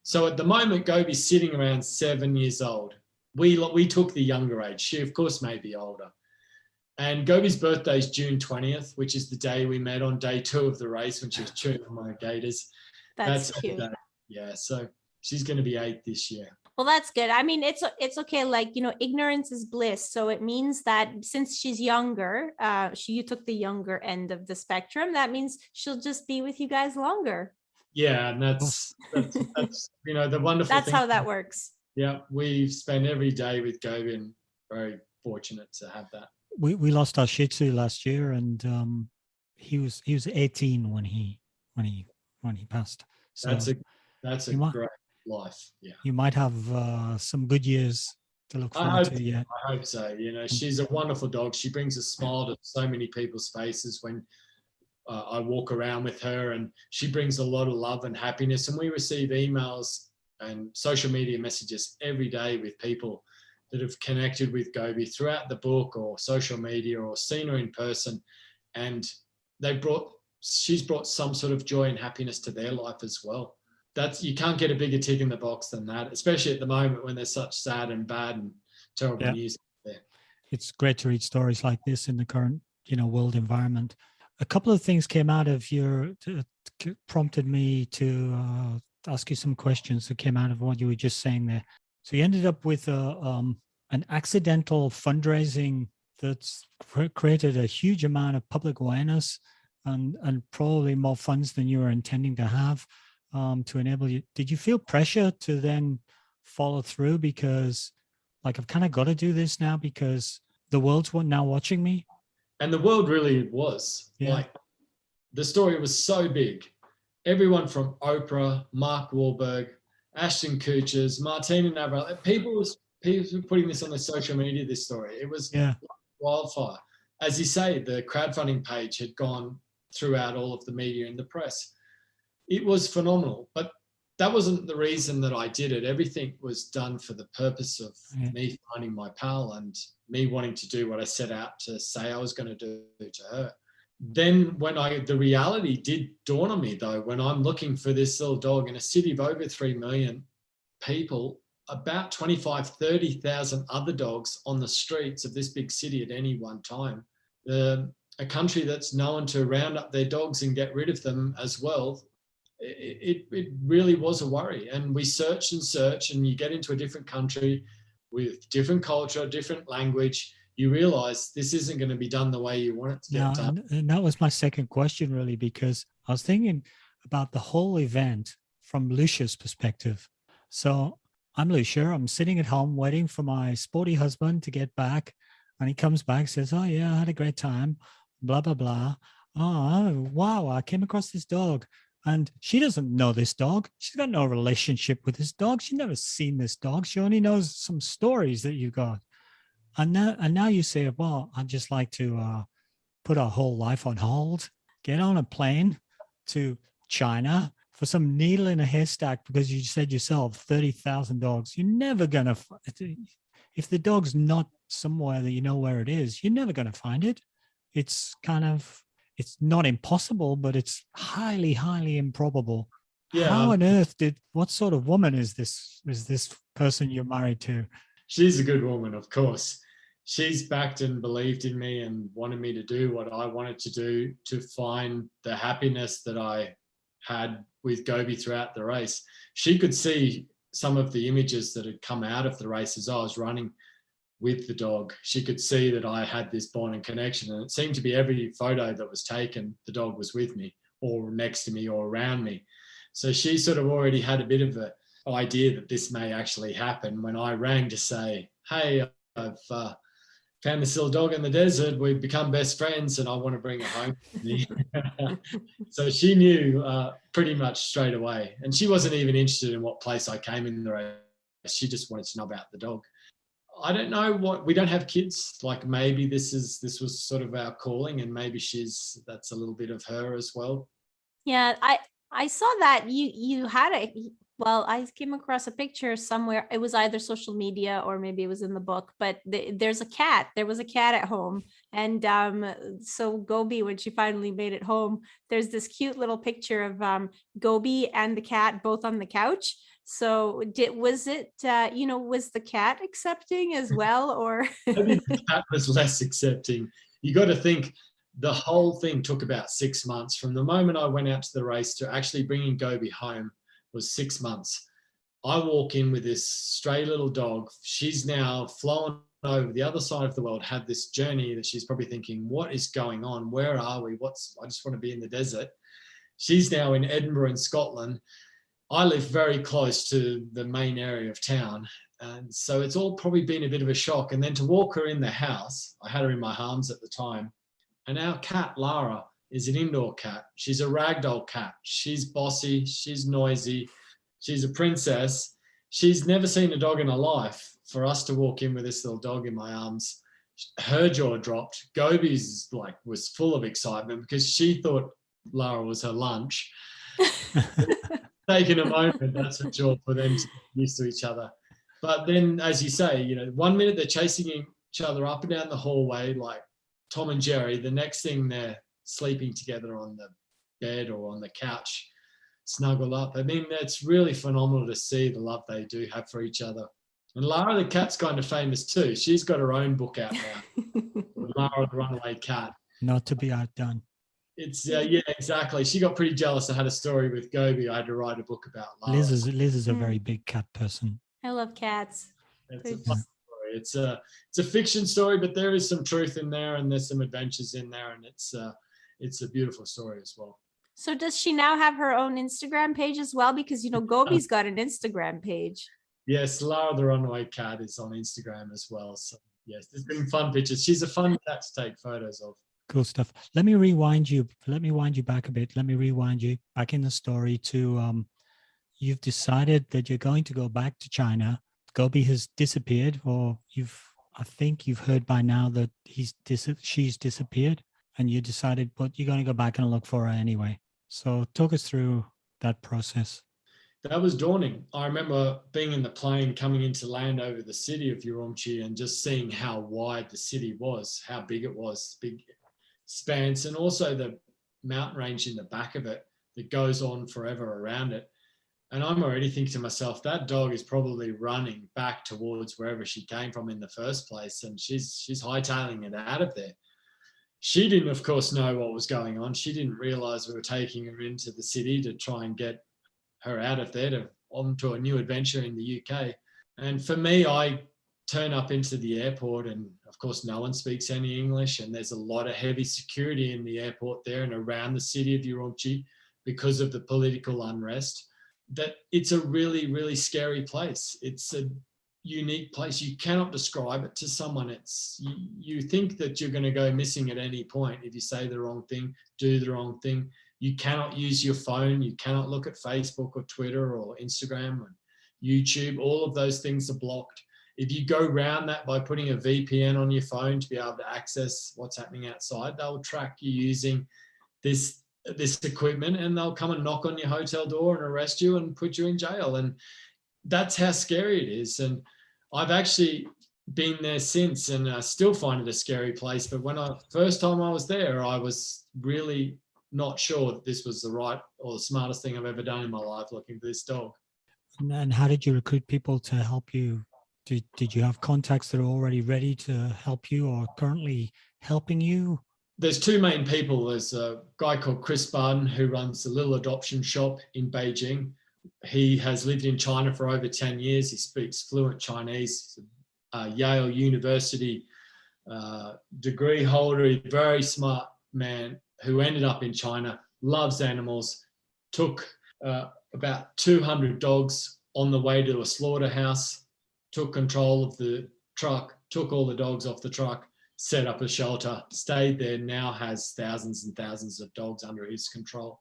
So at the moment, Gobi's sitting around 7 years old. We took the younger age. She, of course, may be older. And Gobi's birthday is June 20th, which is the day we met on day 2 of the race when she was chewing on my gators. That's cute. Yeah, so she's going to be 8 this year. Well, that's good. I mean, it's okay. Like, ignorance is bliss. So it means that since she's younger, you took the younger end of the spectrum. That means she'll just be with you guys longer. Yeah, and that's the wonderful That's thing. how that works. Yeah, we've spent every day with Gobi and very fortunate to have that. We lost our Shih Tzu last year, and he was 18 when he passed. So that's a great life. Yeah, you might have some good years to look forward to. Yeah, I hope so. She's a wonderful dog. She brings a smile to so many people's faces when I walk around with her, and she brings a lot of love and happiness. And we receive emails and social media messages every day with people that have connected with Gobi throughout the book or social media or seen her in person. And she's brought some sort of joy and happiness to their life as well. You can't get a bigger tick in the box than that, especially at the moment when there's such sad and bad and terrible news there. It's great to read stories like this in the current, world environment. A couple of things came out of prompted me to ask you some questions that came out of what you were just saying there. So you ended up with an accidental fundraising that's created a huge amount of public awareness and probably more funds than you were intending to have to enable you. Did you feel pressure to then follow through because, like, I've kind of got to do this now because the world's now watching me? And the world really was. Yeah. Like, the story was so big. Everyone from Oprah, Mark Wahlberg, Ashton Kutcher, Martina Navratilova, people were putting this on their social media, this story. It was like wildfire. As you say, the crowdfunding page had gone throughout all of the media and the press. It was phenomenal. But that wasn't the reason that I did it. Everything was done for the purpose of me finding my pal and me wanting to do what I set out to say I was going to do to her. Then when the reality did dawn on me though, when I'm looking for this little dog in a city of over 3 million people, about 25, 30,000 other dogs on the streets of this big city at any one time, a country that's known to round up their dogs and get rid of them as well, it really was a worry. And we search and you get into a different country with different culture, different language, you realize this isn't going to be done the way you want it to get done. And that was my second question, really, because I was thinking about the whole event from Lucia's perspective. So I'm Lucia, I'm sitting at home waiting for my sporty husband to get back, and he comes back, says, oh yeah, I had a great time, blah, blah, blah. Oh, wow, I came across this dog. And she doesn't know this dog. She's got no relationship with this dog. She's never seen this dog. She only knows some stories that you got. And now you say, well, I'd just like to put our whole life on hold, get on a plane to China for some needle in a haystack, because you said yourself, 30,000 dogs. You're never going to, if the dog's not somewhere that you know where it is, you're never going to find it. It's it's not impossible, but it's highly, highly improbable. Yeah. How on earth what sort of woman is this person you're married to? She's a good woman, of course. She's backed and believed in me and wanted me to do what I wanted to do to find the happiness that I had with Gobi throughout the race. She could see some of the images that had come out of the race as I was running with the dog. She could see that I had this bond and connection, and it seemed to be every photo that was taken, the dog was with me or next to me or around me. So she sort of already had a bit of an idea that this may actually happen when I rang to say, hey, I've found this little dog in the desert, we've become best friends and I want to bring it home with me. So she knew pretty much straight away, and she wasn't even interested in what place I came in the race. She just wanted to know about the dog. I don't know we don't have kids. Like maybe this was sort of our calling, and maybe that's a little bit of her as well. Yeah, I saw that you had I came across a picture somewhere. It was either social media or maybe it was in the book, but there's a cat. There was a cat at home. And so Gobi, when she finally made it home, there's this cute little picture of Gobi and the cat both on the couch. So was the cat accepting as well, or? Maybe the cat was less accepting. You got to think the whole thing took about 6 months. From the moment I went out to the race to actually bringing Gobi home was 6 months. I walk in with this stray little dog. She's now flown over the other side of the world, had this journey that she's probably thinking, what is going on? Where are we? I just want to be in the desert. She's now in Edinburgh in Scotland. I live very close to the main area of town. And so it's all probably been a bit of a shock. And then to walk her in the house, I had her in my arms at the time. And our cat, Lara, is an indoor cat. She's a ragdoll cat. She's bossy. She's noisy. She's a princess. She's never seen a dog in her life. For us to walk in with this little dog in my arms, her jaw dropped. Gobi's was full of excitement because she thought Lara was her lunch. Taking a moment, that's a job for them to get used to each other. But then, as you say, 1 minute they're chasing each other up and down the hallway like Tom and Jerry. The next thing they're sleeping together on the bed or on the couch, snuggled up. I mean, it's really phenomenal to see the love they do have for each other. And Lara the cat's kind of famous too. She's got her own book out now, Lara the Runaway Cat. Not to be outdone. It's yeah, exactly. She got pretty jealous. I had a story with Gobi. I had to write a book about Lara. Liz is a very big cat person. I love cats. It's a fun story. It's a fiction story, but there is some truth in there, and there's some adventures in there, and it's a beautiful story as well. So does she now have her own Instagram page as well? Because Gobi's got an Instagram page. Yes, Lara the Runaway Cat is on Instagram as well. So yes, there's been fun pictures. She's a fun cat to take photos of. Cool stuff. Let me rewind you back a bit. Let me rewind you back in the story to you've decided that you're going to go back to China. Gobi has disappeared, or I think you've heard by now that she's disappeared, and you decided, but you're going to go back and look for her anyway. So talk us through that process. That was daunting. I remember being in the plane coming into land over the city of Urumqi and just seeing how wide the city was, how big it was, big expanse, and also the mountain range in the back of it that goes on forever around it. And I'm already thinking to myself, that dog is probably running back towards wherever she came from in the first place, and she's hightailing it out of there. She didn't, of course, know what was going on. She didn't realize we were taking her into the city to try and get her out of there to onto a new adventure in the UK. And for me, I turn up into the airport and of course no one speaks any English, and there's a lot of heavy security in the airport there and around the city of Urumqi because of the political unrest. That it's a really, really scary place. It's a unique place. You cannot describe it to someone. It's you think that you're going to go missing at any point if you say the wrong thing, do the wrong thing. You cannot use your phone. You cannot look at Facebook or Twitter or Instagram or YouTube. All of those things are blocked. If you go around that by putting a VPN on your phone to be able to access what's happening outside, they'll track you using this equipment, and they'll come and knock on your hotel door and arrest you and put you in jail. And that's how scary it is. And I've actually been there since, and I still find it a scary place. But when first time I was there, I was really not sure that this was the right or the smartest thing I've ever done in my life, looking for this dog. And how did you recruit people to help you? Did you have contacts that are already ready to help you or currently helping you? There's two main people. There's a guy called Chris Barden who runs a little adoption shop in Beijing. He has lived in China for over 10 years. He speaks fluent Chinese. He's a Yale University degree holder, very smart man who ended up in China, loves animals, took about 200 dogs on the way to a slaughterhouse, took control of the truck, took all the dogs off the truck, set up a shelter, stayed there, now has thousands and thousands of dogs under his control.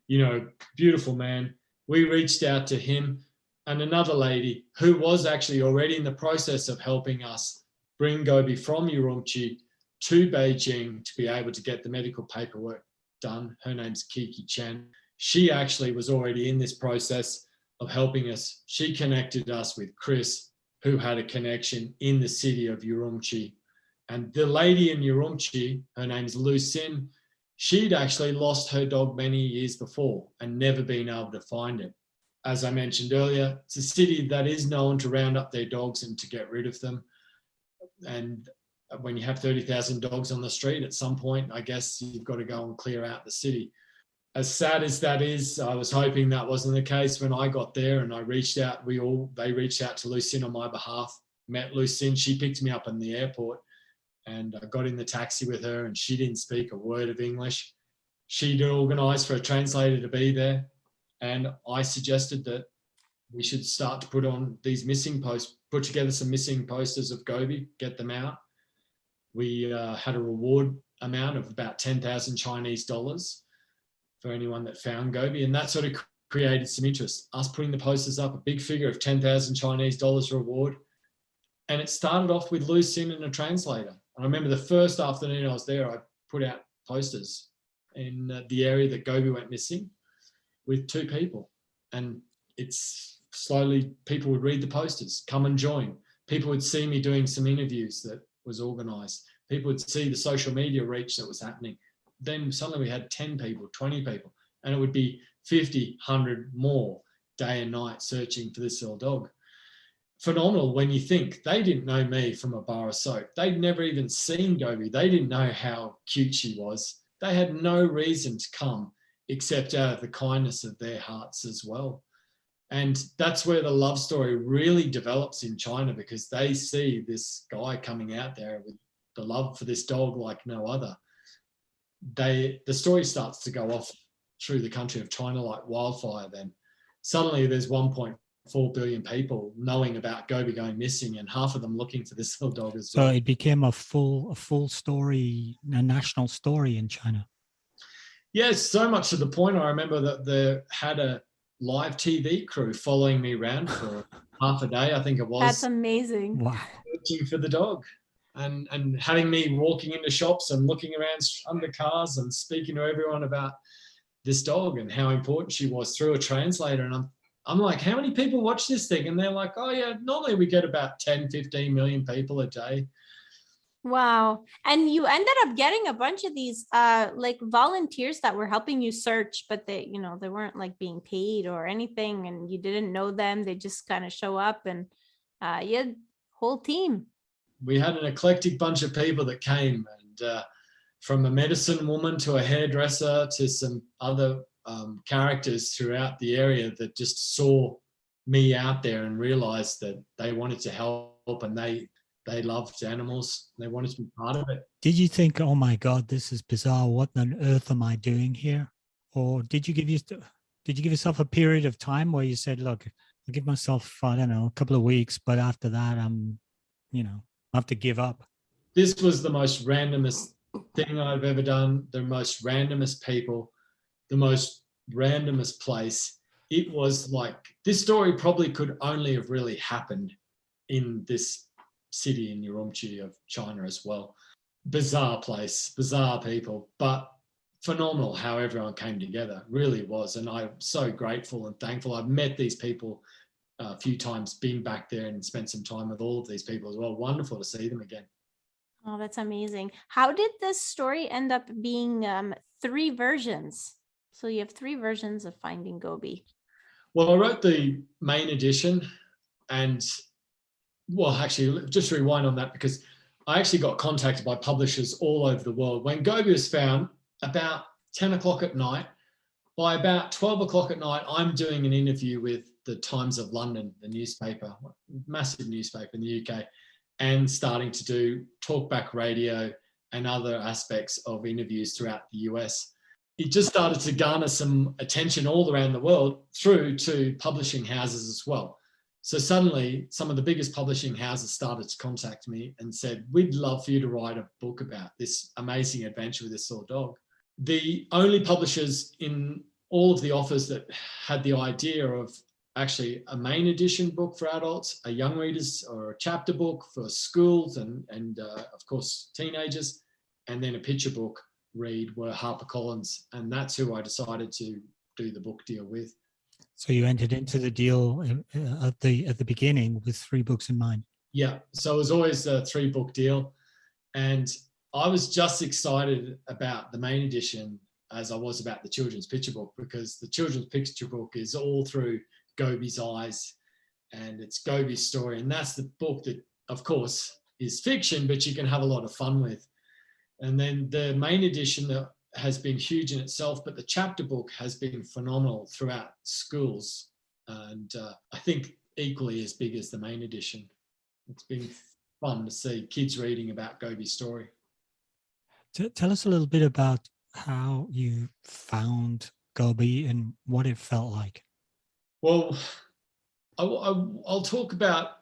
You know, beautiful man. We reached out to him and another lady who was actually already in the process of helping us bring Gobi from Urumqi to Beijing to be able to get the medical paperwork done. Her name's Kiki Chen. She actually was already in this process of helping us. She connected us with Chris, who had a connection in the city of Urumqi. And the lady in Urumqi, her name's Lucia, she'd actually lost her dog many years before and never been able to find it. As I mentioned earlier, it's a city that is known to round up their dogs and to get rid of them. And when you have 30,000 dogs on the street, at some point, I guess you've got to go and clear out the city. As sad as that is, I was hoping that wasn't the case when I got there, and I reached out. They reached out to Lucia on my behalf, met Lucia. She picked me up in the airport, and I got in the taxi with her, and she didn't speak a word of English. She'd organised for a translator to be there, and I suggested that we should start to put on these missing posts, put together some missing posters of Gobi, get them out. We had a reward amount of about 10,000 Chinese dollars for anyone that found Gobi, and that sort of created some interest. Us putting the posters up, a big figure of 10,000 Chinese dollars reward, and it started off with Lucia and a translator. I remember the first afternoon I was there, I put out posters in the area that Gobi went missing with 2 people, and it's slowly people would read the posters, come and join. People would see me doing some interviews that was organised. People would see the social media reach that was happening. Then suddenly we had 10 people, 20 people, and it would be 50, 100 more day and night searching for this little dog. Phenomenal when you think they didn't know me from a bar of soap. They'd never even seen Gobi. They didn't know how cute she was. They had no reason to come except out of the kindness of their hearts as well. And that's where the love story really develops in China, because they see this guy coming out there with the love for this dog like no other. The story starts to go off through the country of China like wildfire. Then suddenly there's 1.4 billion people knowing about Gobi going missing, and half of them looking for this little dog as well. So it became a full story, a national story in China. Yes, so much to the point I remember that they had a live TV crew following me around for half a day, I think it was. That's amazing. Wow. Searching for the dog and having me walking into shops and looking around under cars and speaking to everyone about this dog and how important she was through a translator. And I'm like, how many people watch this thing? And they're like, oh yeah, normally we get about 10, 15 million people a day. Wow. And you ended up getting a bunch of these like volunteers that were helping you search, but they, you know, they weren't like being paid or anything, and you didn't know them. They just kind of show up, and you had a whole team. We had an eclectic bunch of people that came, and from a medicine woman to a hairdresser to some other characters throughout the area that just saw me out there and realized that they wanted to help, and they loved animals. They wanted to be part of it. Did you think, oh my God, this is bizarre. What on earth am I doing here? Or did you give yourself a period of time where you said, look, I'll give myself, I don't know, a couple of weeks, but after that, I have to give up? This was the most randomest thing I've ever done, the most randomest people, the most randomest place. It was like, this story probably could only have really happened in this city in Urumqi of China as well. Bizarre place, bizarre people, but phenomenal how everyone came together. Really was. And I'm so grateful and thankful. I've met these people a few times, been back there and spent some time with all of these people as well. Wonderful to see them again. Oh, that's amazing. How did this story end up being 3 versions? So you have 3 versions of Finding Gobi. Well, I wrote the main edition, and well, actually, just rewind on that, because I actually got contacted by publishers all over the world. When Gobi was found, about 10 o'clock at night, by about 12 o'clock at night, I'm doing an interview with the Times of London, the newspaper, massive newspaper in the UK, and starting to do talkback radio and other aspects of interviews throughout the US. It just started to garner some attention all around the world through to publishing houses as well. So suddenly, some of the biggest publishing houses started to contact me and said, we'd love for you to write a book about this amazing adventure with this little dog. The only publishers in all of the offers that had the idea of actually a main edition book for adults, a young readers or a chapter book for schools and of course, teenagers, and then a picture book read were HarperCollins. And that's who I decided to do the book deal with. So you entered into the deal at the beginning with 3 books in mind. Yeah, so it was always a 3-book deal, and I was just excited about the main edition as I was about the children's picture book, because the children's picture book is all through Gobi's eyes, and it's Gobi's story, and that's the book that, of course, is fiction, but you can have a lot of fun with. And then the main edition that has been huge in itself, but the chapter book has been phenomenal throughout schools, and I think equally as big as the main edition. It's been fun to see kids reading about Gobi's story. Tell us a little bit about how you found Gobi and what it felt like. Well, I'll talk about,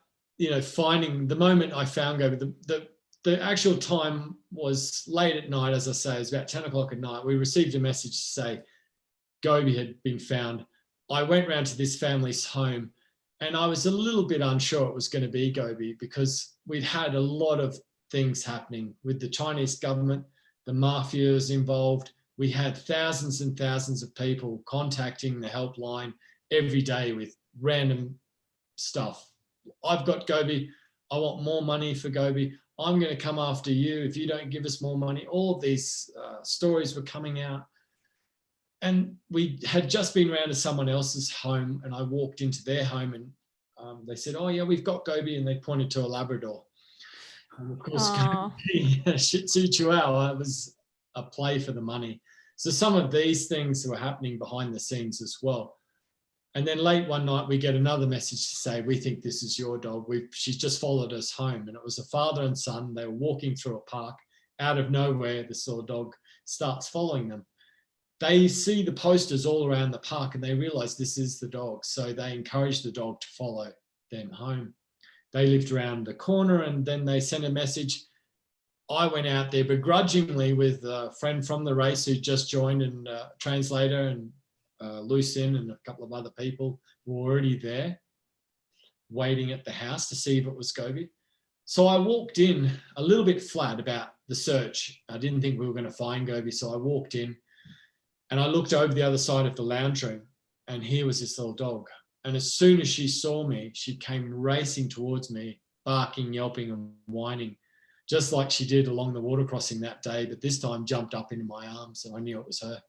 finding the moment I found Gobi. The actual time was late at night, as I say, it was about 10 o'clock at night. We received a message to say Gobi had been found. I went round to this family's home, and I was a little bit unsure it was going to be Gobi, because we'd had a lot of things happening with the Chinese government, the mafia was involved. We had thousands and thousands of people contacting the helpline every day with random stuff. I've got Gobi. I want more money for Gobi. I'm going to come after you if you don't give us more money. All of these stories were coming out. And we had just been round to someone else's home, and I walked into their home, and they said, oh yeah, we've got Gobi, and they pointed to a Labrador. And of course, Gobi, Shih Tzu Chihuahua, was a play for the money. So some of these things were happening behind the scenes as well. And then late one night, we get another message to say, we think this is your dog. She's just followed us home. And it was a father and son. They were walking through a park. Out of nowhere, this little dog starts following them. They see the posters all around the park, and they realize this is the dog. So they encourage the dog to follow them home. They lived around the corner, and then they sent a message. I went out there begrudgingly with a friend from the race who just joined, and a translator, and Lucia and a couple of other people were already there waiting at the house to see if it was Gobi. So I walked in a little bit flat about the search. I didn't think we were going to find Gobi. So I walked in and I looked over the other side of the lounge room, and here was this little dog. And as soon as she saw me, she came racing towards me, barking, yelping, and whining, just like she did along the water crossing that day, but this time jumped up into my arms, and I knew it was her.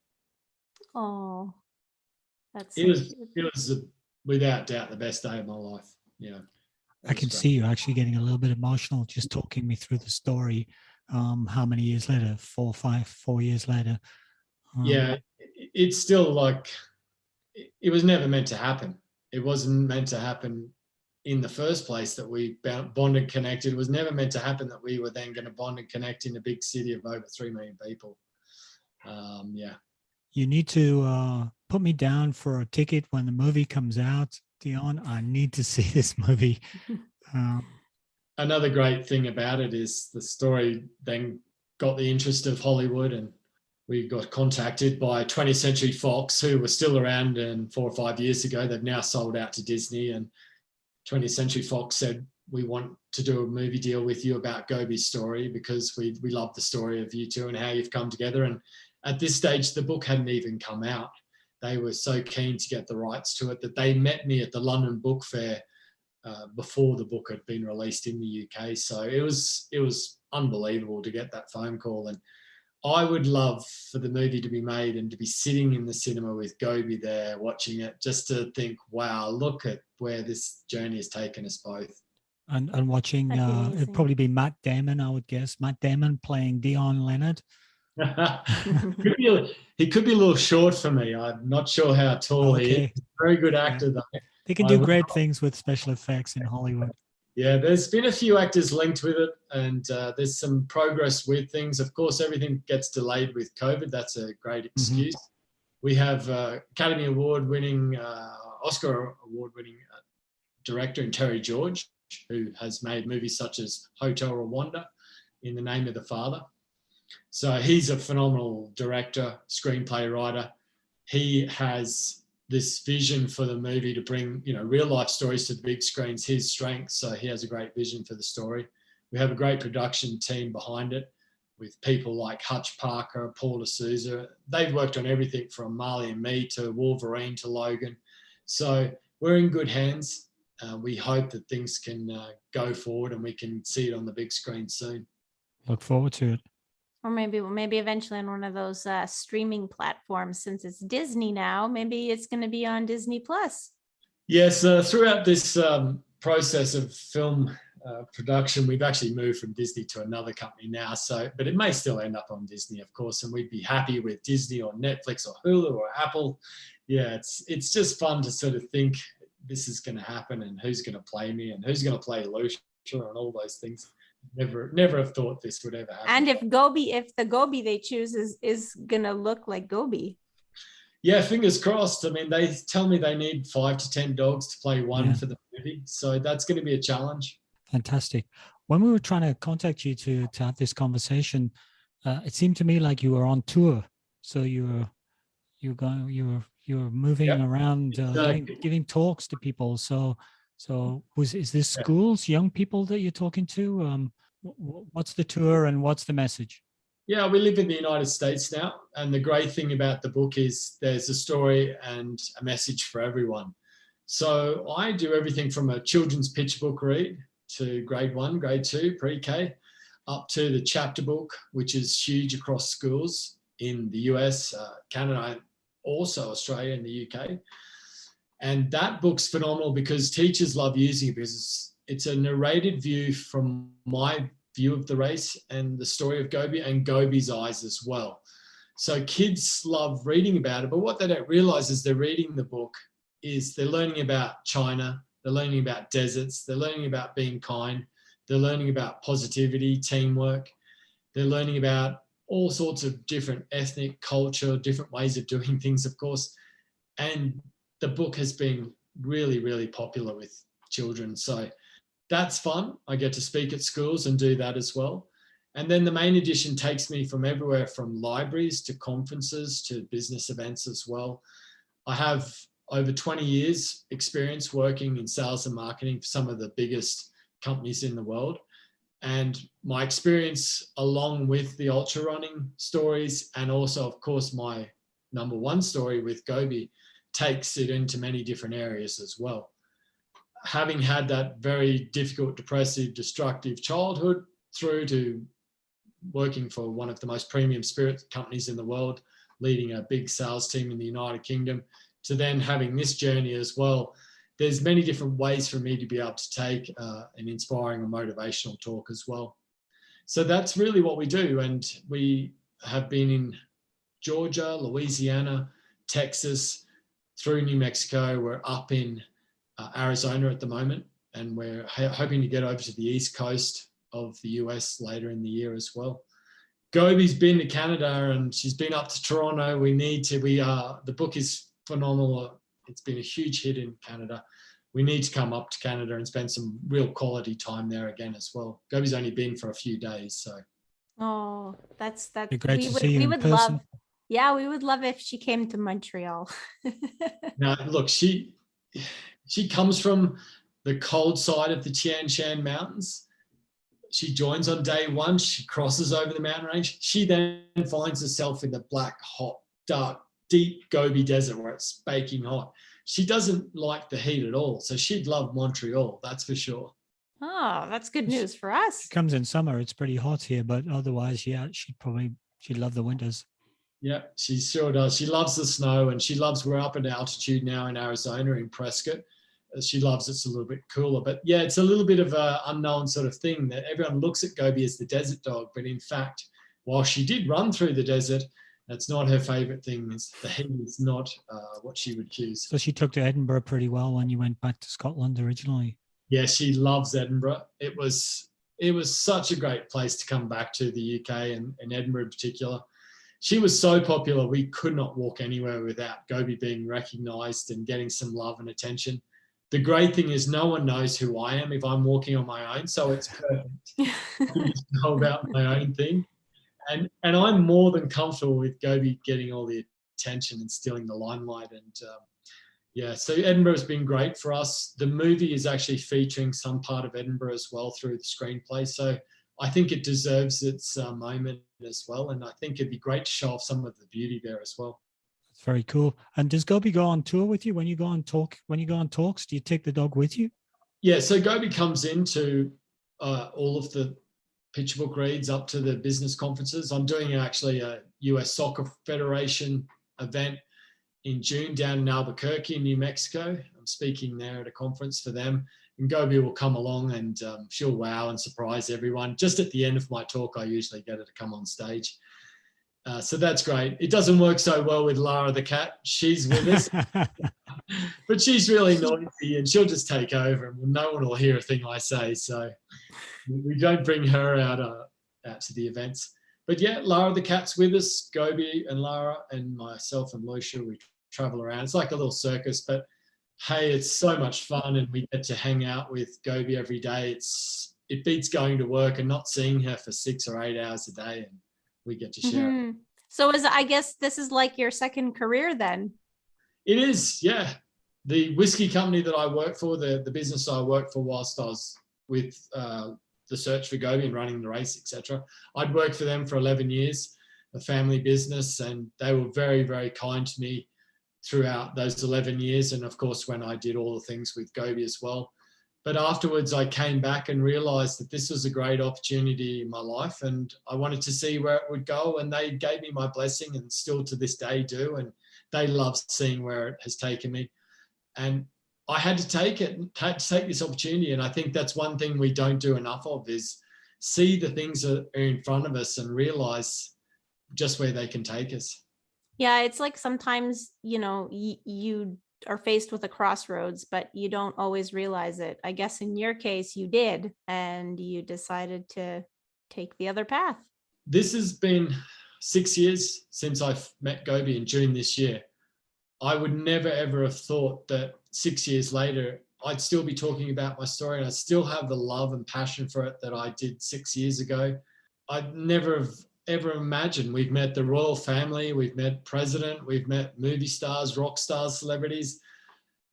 Oh, that's so It was, cute. it was without doubt the best day of my life. Yeah. I can see you actually getting a little bit emotional just talking me through the story. How many years later? 4 years later. Yeah, it's still like, it was never meant to happen. It wasn't meant to happen in the first place that we bonded and connected. It was never meant to happen that we were then going to bond and connect in a big city of over 3 million people. Yeah. You need to put me down for a ticket when the movie comes out, Dion. I need to see this movie. Another great thing about it is the story then got the interest of Hollywood, and we got contacted by 20th Century Fox, who were still around, and 4 or 5 years ago, they've now sold out to Disney, and 20th Century Fox said, we want to do a movie deal with you about Gobi's story because we love the story of you two and how you've come together. And at this stage, the book hadn't even come out. They were so keen to get the rights to it that they met me at the London Book Fair before the book had been released in the UK. So it was unbelievable to get that phone call. And I would love for the movie to be made and to be sitting in the cinema with Gobi there watching it, just to think, wow, look at where this journey has taken us both. And watching, That'd be it'd amazing. probably be Matt Damon, I would guess. Matt Damon playing Dion Leonard. He could be a little short for me. I'm not sure how tall he is. Okay. He's a very good actor, though. They can do great things with special effects in Hollywood. Yeah, there's been a few actors linked with it, and there's some progress with things. Of course, everything gets delayed with COVID. That's a great excuse. We have Academy Award-winning, Oscar Award-winning director in Terry George, who has made movies such as Hotel Rwanda, In the Name of the Father. So he's a phenomenal director, screenplay writer. He has this vision for the movie to bring, real life stories to the big screens, his strength. So he has a great vision for the story. We have a great production team behind it with people like Hutch Parker, Paul D'Souza. They've worked on everything from Marley and Me to Wolverine to Logan. So we're in good hands. We hope that things can go forward and we can see it on the big screen soon. Look forward to it. Or maybe eventually on one of those streaming platforms. Since it's Disney now, maybe it's going to be on Disney Plus. Yes, throughout this process of film production, we've actually moved from Disney to another company now. But it may still end up on Disney, of course, and we'd be happy with Disney or Netflix or Hulu or Apple. Yeah, it's just fun to sort of think this is going to happen and who's going to play me and who's going to play Lucia and all those things. Never have thought this would ever happen. And if the Gobi they choose is gonna look like Gobi. Yeah, fingers crossed. I mean, they tell me they need 5 to 10 dogs to play one for the movie, so that's going to be a challenge. Fantastic. When we were trying to contact you to have this conversation, it seemed to me like you were on tour. So you were moving around, giving talks to people. So is this schools, young people that you're talking to? What's the tour and what's the message? Yeah, we live in the United States now. And the great thing about the book is there's a story and a message for everyone. So I do everything from a children's picture book read to grade 1, grade 2, pre-K, up to the chapter book, which is huge across schools in the US, Canada, and also Australia and the UK. And that book's phenomenal because teachers love using it because it's a narrated view from my view of the race and the story of Gobi and Gobi's eyes as well. So kids love reading about it, but what they don't realize is they're reading the book is they're learning about China, they're learning about deserts, they're learning about being kind, they're learning about positivity, teamwork, they're learning about all sorts of different ethnic culture, different ways of doing things, of course. And the book has been really, really popular with children. So that's fun. I get to speak at schools and do that as well. And then the main edition takes me from everywhere from libraries to conferences to business events as well. I have over 20 years experience working in sales and marketing for some of the biggest companies in the world. And my experience along with the ultra running stories and also, of course, my number one story with Gobi takes it into many different areas as well. Having had that very difficult, depressive, destructive childhood through to working for one of the most premium spirit companies in the world, leading a big sales team in the United Kingdom, to then having this journey as well, there's many different ways for me to be able to take an inspiring or motivational talk as well. So that's really what we do. And we have been in Georgia, Louisiana, Texas, through New Mexico. We're up in Arizona at the moment, and we're hoping to get over to the East Coast of the US later in the year as well. Gobi's been to Canada and she's been up to Toronto. The book is phenomenal. It's been a huge hit in Canada. We need to come up to Canada and spend some real quality time there again as well. Gobi's only been for a few days, so. Oh, that's It'd be great to see you we in would person. love. Yeah, we would love if she came to Montreal. Now, look, she comes from the cold side of the Tian Shan Mountains. She joins on day one. She crosses over the mountain range. She then finds herself in the black, hot, dark, deep Gobi Desert where it's baking hot. She doesn't like the heat at all. So she'd love Montreal, that's for sure. Oh, that's good news for us. She comes in summer. It's pretty hot here, but otherwise, yeah, she'd love the winters. Yeah, she sure does. She loves the snow, and she loves, we're up at altitude now in Arizona, in Prescott. She loves it's a little bit cooler. But yeah, it's a little bit of an unknown sort of thing that everyone looks at Gobi as the desert dog. But in fact, while she did run through the desert, that's not her favorite thing. The heat is not what she would choose. So she took to Edinburgh pretty well when you went back to Scotland originally. Yeah, she loves Edinburgh. It was such a great place to come back to, the UK and Edinburgh in particular. She was so popular, we could not walk anywhere without Gobi being recognised and getting some love and attention. The great thing is no one knows who I am if I'm walking on my own, so it's perfect. I can just go about my own thing. And I'm more than comfortable with Gobi getting all the attention and stealing the limelight. And yeah, so Edinburgh has been great for us. The movie is actually featuring some part of Edinburgh as well through the screenplay. So I think it deserves its moment as well. And I think it'd be great to show off some of the beauty there as well. That's very cool. And does Gobi go on tour with you when you go on talks? Do you take the dog with you? Yeah, so Gobi comes into all of the picture book reads up to the business conferences. I'm doing actually a US Soccer Federation event in June down in Albuquerque in New Mexico. I'm speaking there at a conference for them. And Gobi will come along and she'll wow and surprise everyone. Just at the end of my talk, I usually get her to come on stage. So that's great. It doesn't work so well with Lara the cat. She's with us, but she's really noisy and she'll just take over and no one will hear a thing I say. So we don't bring her out to the events. But yeah, Lara the cat's with us. Gobi and Lara and myself and Lucia, we travel around. It's like a little circus, but hey, it's so much fun and we get to hang out with Gobi every day. It beats going to work and not seeing her for 6 or 8 hours a day, and we get to share. Mm-hmm. So I guess this is like your second career then? It is, yeah. The whiskey company that I work for, the business I worked for whilst I was with the search for Gobi and running the race, etc. I'd worked for them for 11 years, a family business, and they were very, very kind to me throughout those 11 years. And of course, when I did all the things with Gobi as well. But afterwards, I came back and realized that this was a great opportunity in my life and I wanted to see where it would go. And they gave me my blessing and still to this day do. And they love seeing where it has taken me. And I had to take it, had to take this opportunity. And I think that's one thing we don't do enough of is see the things that are in front of us and realize just where they can take us. Yeah, it's like sometimes, you are faced with a crossroads, but you don't always realize it. I guess in your case, you did, and you decided to take the other path. This has been 6 years since I've met Gobi in June this year. I would never, ever have thought that 6 years later, I'd still be talking about my story and I still have the love and passion for it that I did 6 years ago. I'd never have ever imagined. We've met the royal family, we've met president, we've met movie stars, rock stars, celebrities.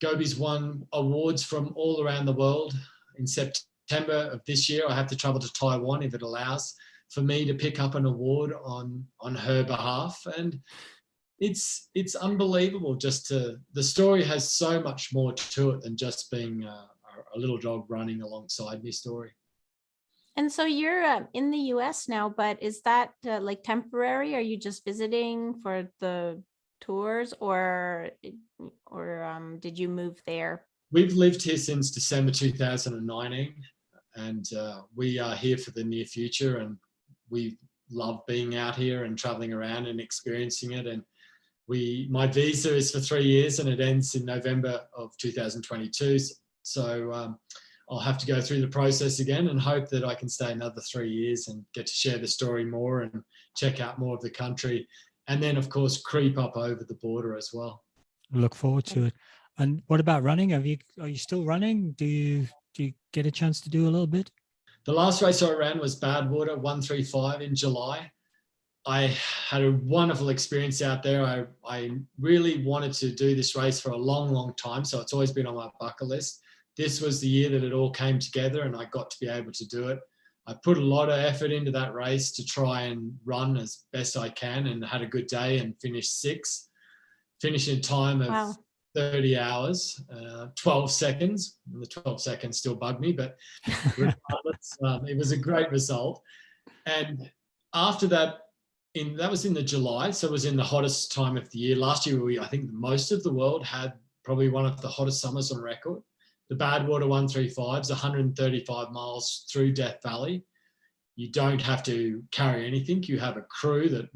Gobi's won awards from all around the world. In September of this year, I have to travel to Taiwan if it allows for me to pick up an award on her behalf. And It's unbelievable. The story has so much more to it than just being a little dog running alongside me story. And so you're in the US now, but is that like temporary? Are you just visiting for the tours, or did you move there? We've lived here since December 2019, and we are here for the near future, and we love being out here and traveling around and experiencing it. And my visa is for 3 years and it ends in November of 2022. So I'll have to go through the process again and hope that I can stay another 3 years and get to share the story more and check out more of the country. And then, of course, creep up over the border as well. Look forward to it. And what about running? Are you still running? Do you get a chance to do a little bit? The last race I ran was Badwater 135 in July. I had a wonderful experience out there. I really wanted to do this race for a long, long time. So it's always been on my bucket list. This was the year that it all came together and I got to be able to do it. I put a lot of effort into that race to try and run as best I can, and had a good day and finished sixth. Finished in time of Wow. 30 hours, 12 seconds. And the 12 seconds still bug me, but regardless, it was a great result. And after that, that was in the July, so it was in the hottest time of the year. Last year, I think most of the world had probably one of the hottest summers on record. The Badwater 135 is 135 miles through Death Valley. You don't have to carry anything. You have a crew that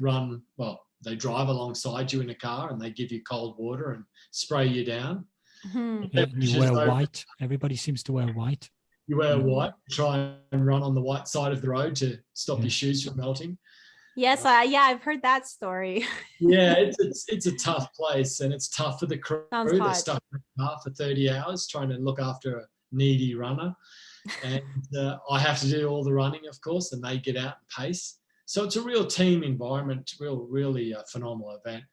they drive alongside you in a car and they give you cold water and spray you down. Mm-hmm. Yeah, and you wear white. Everybody seems to wear white. You wear white, try and run on the white side of the road to stop your shoes from melting. Yes, I've heard that story. Yeah, it's a tough place, and it's tough for the crew that's stuck in the car for 30 hours trying to look after a needy runner. And I have to do all the running, of course, and they get out and pace. So it's a real team environment, really a phenomenal event.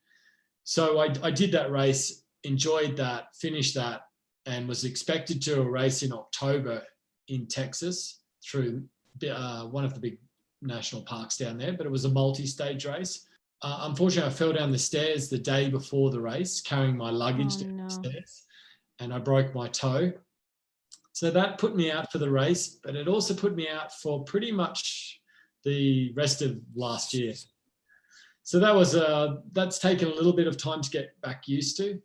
So I did that race, enjoyed that, finished that, and was expected to race in October in Texas through one of the big national parks down there, but it was a multi-stage race. Unfortunately, I fell down the stairs the day before the race, carrying my luggage down the stairs, and I broke my toe. So that put me out for the race, but it also put me out for pretty much the rest of last year. So that's taken a little bit of time to get back used to.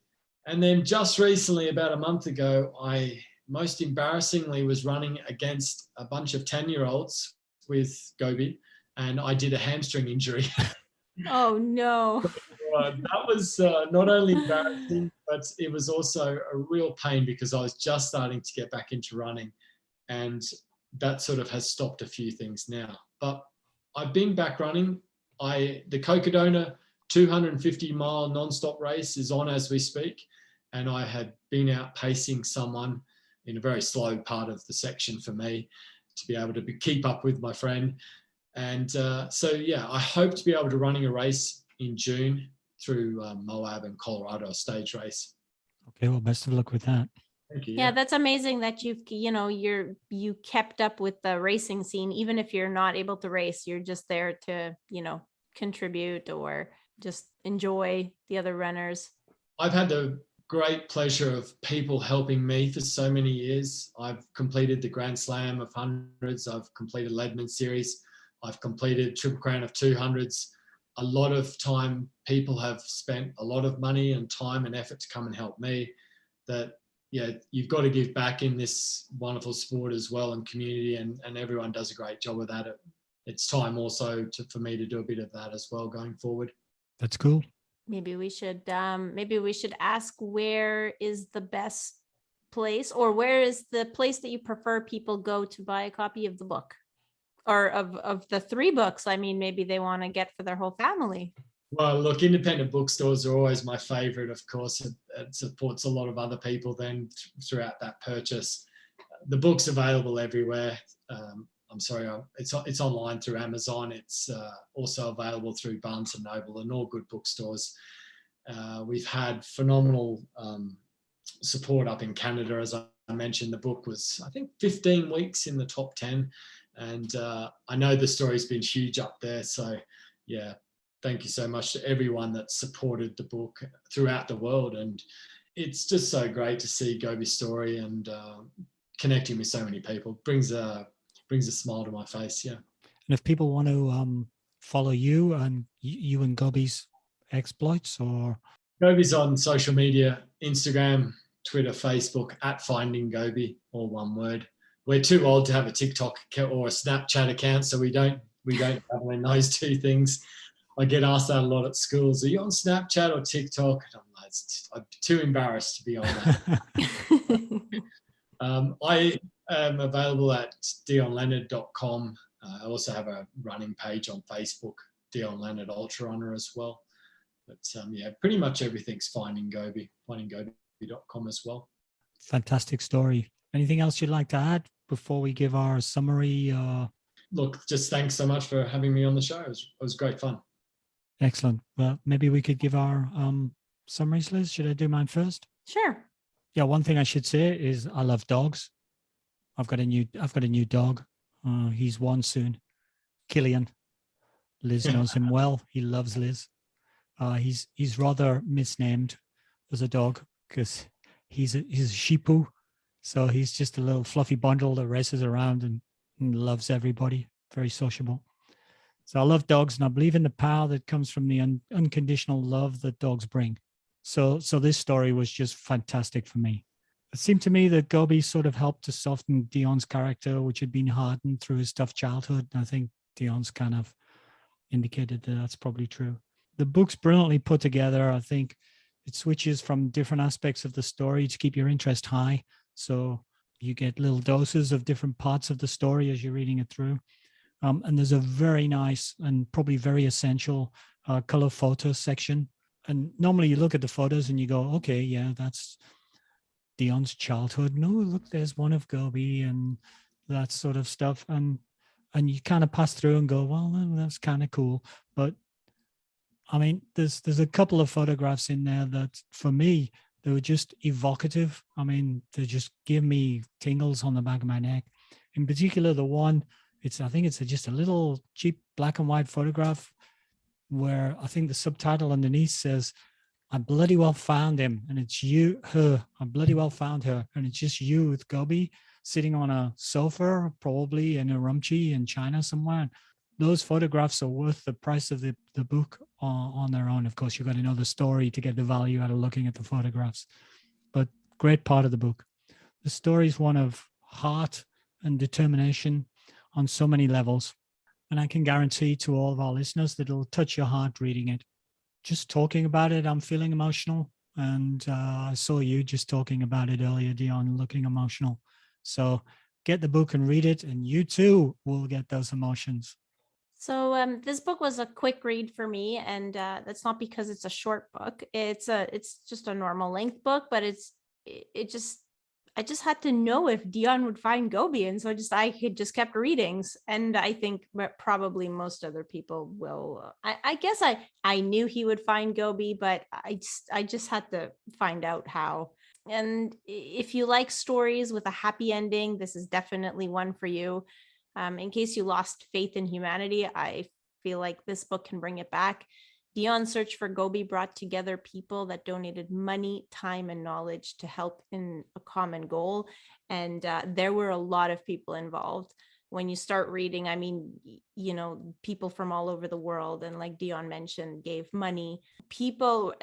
And then just recently, about a month ago, I most embarrassingly was running against a bunch of 10-year-olds with Gobi, and I did a hamstring injury. Oh no. That was not only embarrassing, but it was also a real pain because I was just starting to get back into running, and that sort of has stopped a few things now. But I've been back running. The Cocodona 250-mile non-stop race is on as we speak, and I had been out pacing someone in a very slow part of the section for me to be able to keep up with my friend. And I hope to be able to running a race in June through Moab and Colorado, a stage race. Okay, well, best of luck with that. Thank you. Yeah, that's amazing that you kept up with the racing scene. Even if you're not able to race, you're just there to, contribute or just enjoy the other runners. I've had the great pleasure of people helping me for so many years. I've completed the Grand Slam of hundreds. I've completed Leadman Series. I've completed Triple Crown of 200s. A lot of time, people have spent a lot of money and time and effort to come and help me. That, you've got to give back in this wonderful sport as well, and community, and everyone does a great job with that. It's time also for me to do a bit of that as well going forward. That's cool. Maybe we should ask, where is the best place, or where is the place that you prefer people go to buy a copy of the book, or of the 3 books? I mean, maybe they want to get for their whole family. Well, look, independent bookstores are always my favorite, of course. It supports a lot of other people then throughout that purchase. The book's available everywhere. I'm sorry, it's online through Amazon. It's also available through Barnes & Noble and all good bookstores. We've had phenomenal support up in Canada. As I mentioned, the book was, I think, 15 weeks in the top 10. And I know the story's been huge up there. So, yeah, thank you so much to everyone that supported the book throughout the world. And it's just so great to see Gobi's story and connecting with so many people. Brings a smile to my face. Yeah. And if people want to follow you and you and Gobi's exploits, or Gobi's on social media, Instagram, Twitter, Facebook, at Finding Gobi, all one word. We're too old to have a TikTok or a Snapchat account, so we don't dabble in those two things. I get asked that a lot at schools. Are you on Snapchat or TikTok? I'm too embarrassed to be on that. I am available at dionleonard.com. I also have a running page on Facebook, Dion Leonard Ultra Runner as well. But yeah, pretty much everything's Finding Gobi, findinggobi.com as well. Fantastic story. Anything else you'd like to add before we give our summary? Look, just thanks so much for having me on the show. It was great fun. Excellent. Well, maybe we could give our summaries, Liz. Should I do mine first? Sure. Yeah, one thing I should say is I love dogs. I've got a new dog. He's one soon. Killian. Liz knows him well. He loves Liz. He's rather misnamed as a dog because he's a sheepoo. So he's just a little fluffy bundle that races around and loves everybody. Very sociable. So I love dogs, and I believe in the power that comes from the unconditional love that dogs bring. So this story was just fantastic for me. It seemed to me that Gobi sort of helped to soften Dion's character, which had been hardened through his tough childhood. And I think Dion's kind of indicated that that's probably true. The book's brilliantly put together. I think it switches from different aspects of the story to keep your interest high. So you get little doses of different parts of the story as you're reading it through. And there's a very nice and probably very essential color photo section. And normally you look at the photos and you go, okay, yeah, that's Dion's childhood. No, look, there's one of Gobi and that sort of stuff. And you kind of pass through and go, well, that's kind of cool. But I mean, there's a couple of photographs in there that for me, they were just evocative. I mean, they just give me tingles on the back of my neck. In particular, the one, I think it's just a little cheap black and white photograph where I think the subtitle underneath says, I bloody well found him. And it's her. I bloody well found her. And it's just you with Gobi sitting on a sofa, probably in Urumqi in China somewhere. Those photographs are worth the price of the book on their own. Of course, you've got to know the story to get the value out of looking at the photographs. But great part of the book. The story is one of heart and determination on so many levels. And I can guarantee to all of our listeners that it'll touch your heart reading it. Just talking about it, I'm feeling emotional. And I saw you just talking about it earlier, Dion, looking emotional. So get the book and read it, and you too will get those emotions. So this book was a quick read for me, and that's not because it's a short book. It's just a normal length book, but I just had to know if Dion would find Gobi, and so I just kept reading. And I think probably most other people will. I guess I knew he would find Gobi, but I just had to find out how. And if you like stories with a happy ending, this is definitely one for you. In case you lost faith in humanity, I feel like this book can bring it back. Dion's search for Gobi brought together people that donated money, time, and knowledge to help in a common goal. And there were a lot of people involved. When you start reading, I mean, people from all over the world, and like Dion mentioned, gave money. People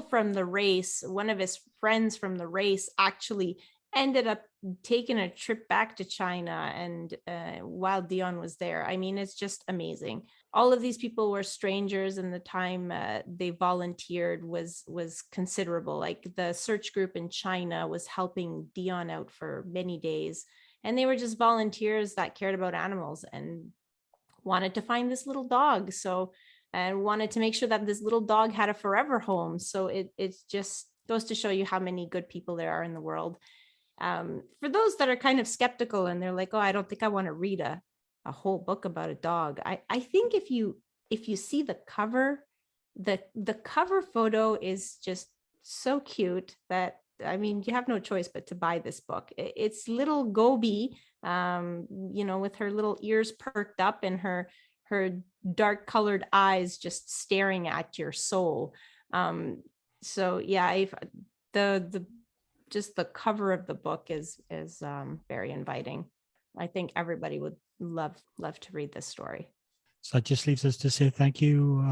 from the race, one of his friends from the race actually ended up taking a trip back to China, and while Dion was there. I mean, it's just amazing. All of these people were strangers, and the time they volunteered was considerable. Like the search group in China was helping Dion out for many days, and they were just volunteers that cared about animals and wanted to find this little dog. So, and wanted to make sure that this little dog had a forever home. So it's just goes to show you how many good people there are in the world. For those that are kind of skeptical and they're like, oh, I don't think I want to read a whole book about a dog. I think if you see the cover, the cover photo is just so cute that, I mean, you have no choice but to buy this book. It's little Gobi, with her little ears perked up and her her dark colored eyes just staring at your soul. So yeah, the just the cover of the book is very inviting. I think everybody would love to read this story. So that just leaves us to say thank you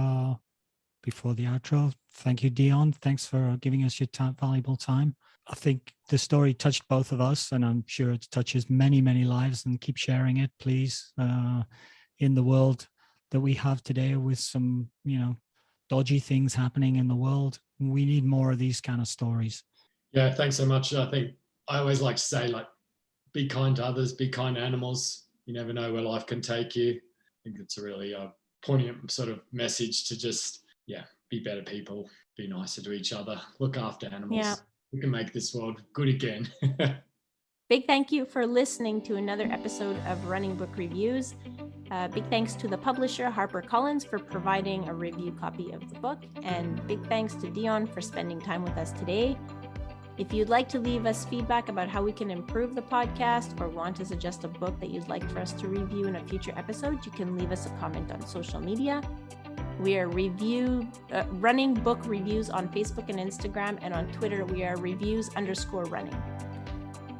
before the outro. Thank you, Dion. Thanks for giving us your valuable time. I think the story touched both of us, and I'm sure it touches many, many lives, and keep sharing it, please. In the world that we have today with some, dodgy things happening in the world, we need more of these kind of stories. Yeah, thanks so much. I think I always like to say, like, be kind to others, be kind to animals. You never know where life can take you. I think it's a really poignant sort of message to just, be better people, be nicer to each other, look after animals. Yeah. We can make this world good again. Big thank you for listening to another episode of Running Book Reviews. Big thanks to the publisher, HarperCollins, for providing a review copy of the book. And big thanks to Dion for spending time with us today. If you'd like to leave us feedback about how we can improve the podcast or want to suggest a book that you'd like for us to review in a future episode, you can leave us a comment on social media. We are Running Book Reviews on Facebook and Instagram, and on Twitter, we are reviews_running.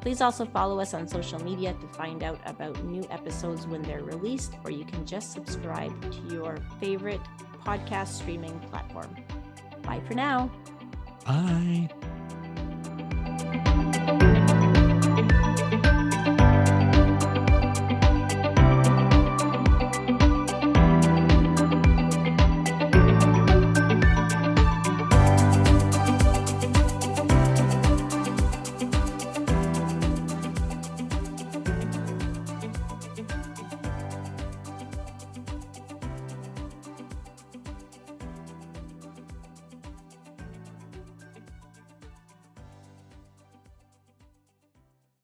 Please also follow us on social media to find out about new episodes when they're released, or you can just subscribe to your favorite podcast streaming platform. Bye for now. Bye.